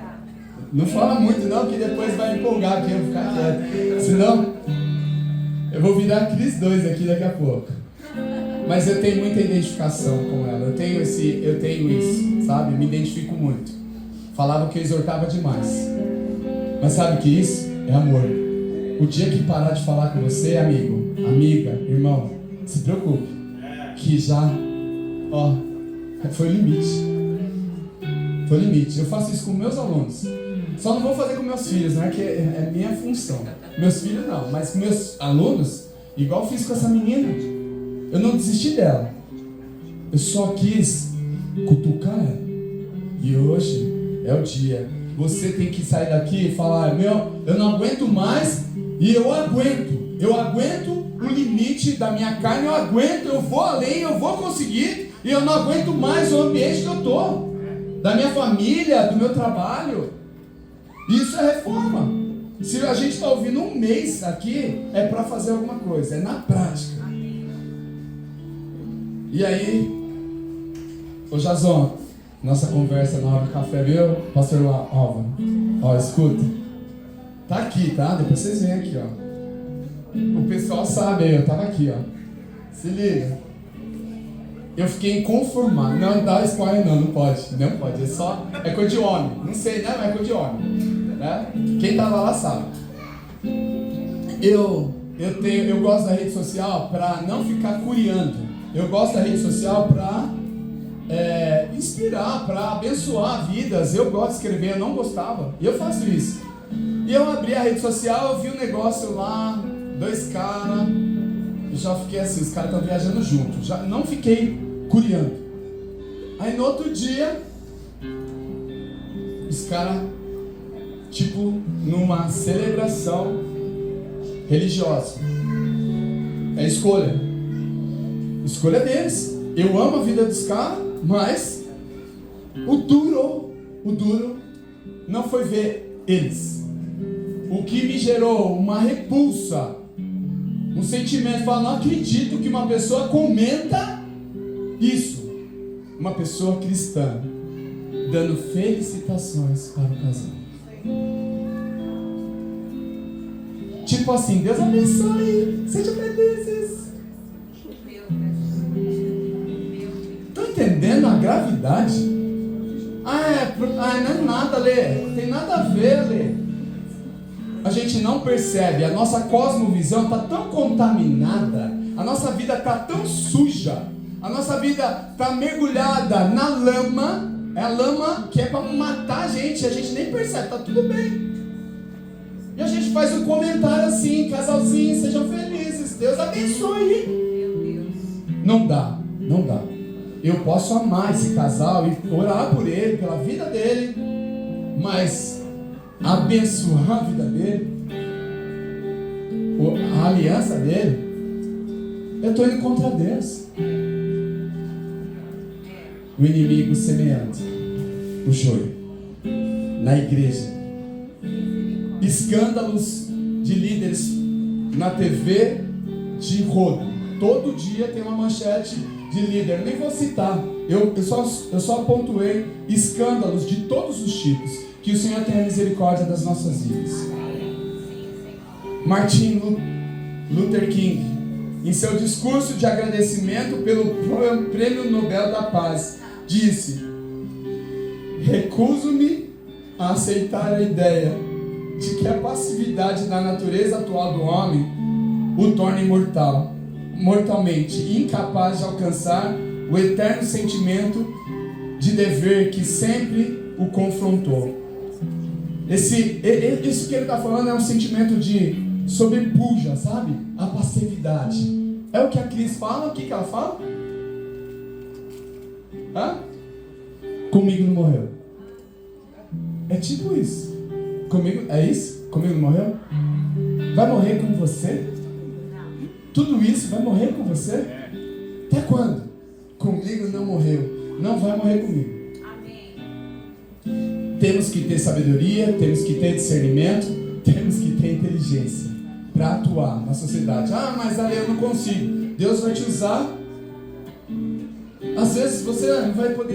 Não fala muito não, que depois vai empolgar aqui, eu vou ficar quieto. Senão, eu vou virar Cris 2 aqui daqui a pouco. Mas eu tenho muita identificação com ela, eu tenho isso, sabe? Me identifico muito. Falava que eu exortava demais. Mas sabe que isso é amor. O dia que parar de falar com você, amigo, amiga, irmão, se preocupe, que já, foi o limite. Foi o limite. Eu faço isso com meus alunos. Só não vou fazer com meus filhos, não é que é minha função. Meus filhos não, mas com meus alunos, igual fiz com essa menina. Eu não desisti dela. Eu só quis cutucar ela. E hoje é o dia. Você tem que sair daqui e falar, eu não aguento mais. E eu aguento o limite da minha carne, eu vou além, eu vou conseguir, e eu não aguento mais o ambiente que eu estou, da minha família, do meu trabalho. Isso é reforma. Se a gente está ouvindo um mês aqui, é para fazer alguma coisa, é na prática. E aí, ô Jason, nossa conversa na hora do café, viu? Pastor Álvaro, escuta. Tá aqui, tá? Depois vocês vêm aqui, O pessoal sabe aí, eu tava aqui, Se liga. Eu fiquei inconformado. Não dá spoiler não pode. Não pode, é coisa de homem. Não sei, né? Mas é coisa de homem. Né? Quem tava lá sabe. Eu gosto da rede social pra não ficar curiando. Eu gosto da rede social pra inspirar, pra abençoar vidas. Eu gosto de escrever, eu não gostava. E eu faço isso. E eu abri a rede social, eu vi um negócio lá, 2 caras, e já fiquei assim, os caras estão viajando juntos, já não fiquei curiando. Aí no outro dia, os caras, tipo, numa celebração religiosa. É escolha deles. Eu amo a vida dos caras, mas O duro não foi ver eles. O que me gerou uma repulsa, um sentimento, falar, não acredito que uma pessoa comenta isso. Uma pessoa cristã dando felicitações para o casal. Tipo assim, Deus abençoe, sejam felizes. Estão entendendo a gravidade? Não é nada, Lê. Tem nada a ver, Lê. A gente não percebe, a nossa cosmovisão está tão contaminada, a nossa vida está tão suja, a nossa vida está mergulhada na lama. É a lama que é para matar a gente nem percebe, está tudo bem. E a gente faz um comentário assim, casalzinho, sejam felizes, Deus abençoe. Não dá. Eu posso amar esse casal e orar por ele, pela vida dele, mas abençoar a vida dele, a aliança dele, eu estou indo contra Deus. O inimigo semeando o joio na igreja, escândalos de líderes na TV de rodo. Todo dia tem uma manchete de líder, nem vou citar, eu só pontuei escândalos de todos os tipos. Que o Senhor tenha misericórdia das nossas vidas. Martin Luther King, em seu discurso de agradecimento pelo Prêmio Nobel da Paz, disse: recuso-me a aceitar a ideia de que a passividade da natureza atual do homem o torne mortalmente incapaz de alcançar o eterno sentimento de dever que sempre o confrontou. Isso que ele está falando é um sentimento de sobrepuja, sabe? A passividade. É o que a Cris fala. O que ela fala? Comigo não morreu. É tipo isso. Comigo, é isso? Comigo não morreu? Vai morrer com você? Tudo isso vai morrer com você? Até quando? Comigo não morreu. Não vai morrer comigo. Temos que ter sabedoria, temos que ter discernimento, temos que ter inteligência para atuar na sociedade. Mas ali eu não consigo. Deus vai te usar. Às vezes você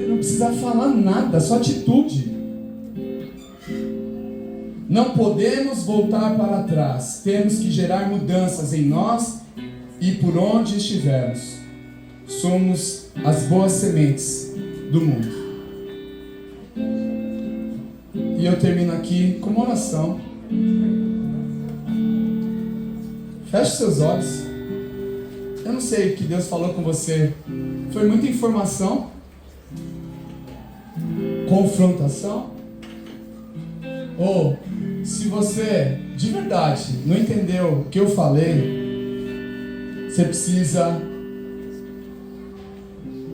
não precisa falar nada, só atitude. Não podemos voltar para trás. Temos que gerar mudanças em nós e por onde estivermos. Somos as boas sementes do mundo. E eu termino aqui com uma oração. Feche seus olhos. Eu não sei o que Deus falou com você. Foi muita informação, confrontação, ou se você de verdade não entendeu o que eu falei, você precisa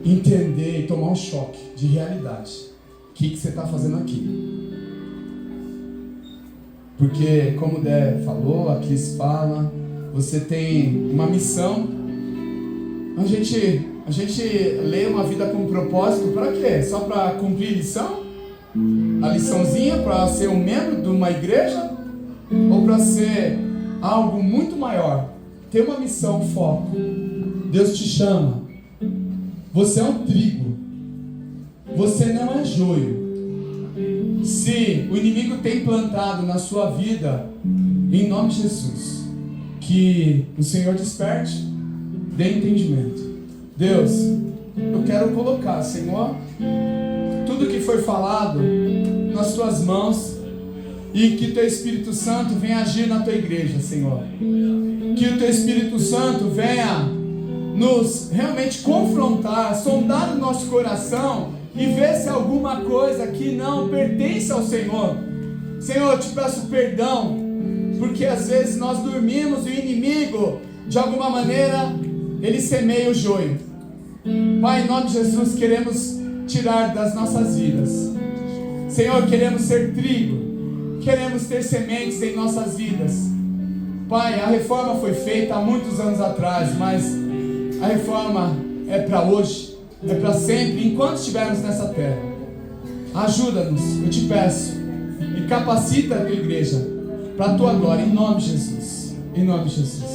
entender e tomar um choque de realidade. O que você está fazendo aqui? Porque, como o Dé falou, a Cris fala, você tem uma missão. A gente lê uma vida com propósito para quê? Só para cumprir lição? A liçãozinha para ser um membro de uma igreja? Ou para ser algo muito maior? Ter uma missão, um foco. Deus te chama. Você é um trigo. Você não é joio. Se o inimigo tem plantado na sua vida, em nome de Jesus, que o Senhor desperte, dê entendimento. Deus, eu quero colocar, Senhor, tudo que foi falado nas tuas mãos, e que teu Espírito Santo venha agir na tua igreja, Senhor. Que o teu Espírito Santo venha nos realmente confrontar, sondar o nosso coração e ver se alguma coisa que não pertence ao Senhor. Senhor, eu te peço perdão, porque às vezes nós dormimos e o inimigo, de alguma maneira, ele semeia o joio. Pai, em nome de Jesus, queremos tirar das nossas vidas. Senhor, queremos ser trigo, queremos ter sementes em nossas vidas. Pai, a reforma foi feita há muitos anos atrás, mas a reforma é para hoje, é para sempre, enquanto estivermos nessa terra. Ajuda-nos, eu te peço. E capacita a tua igreja para a tua glória, em nome de Jesus. Em nome de Jesus.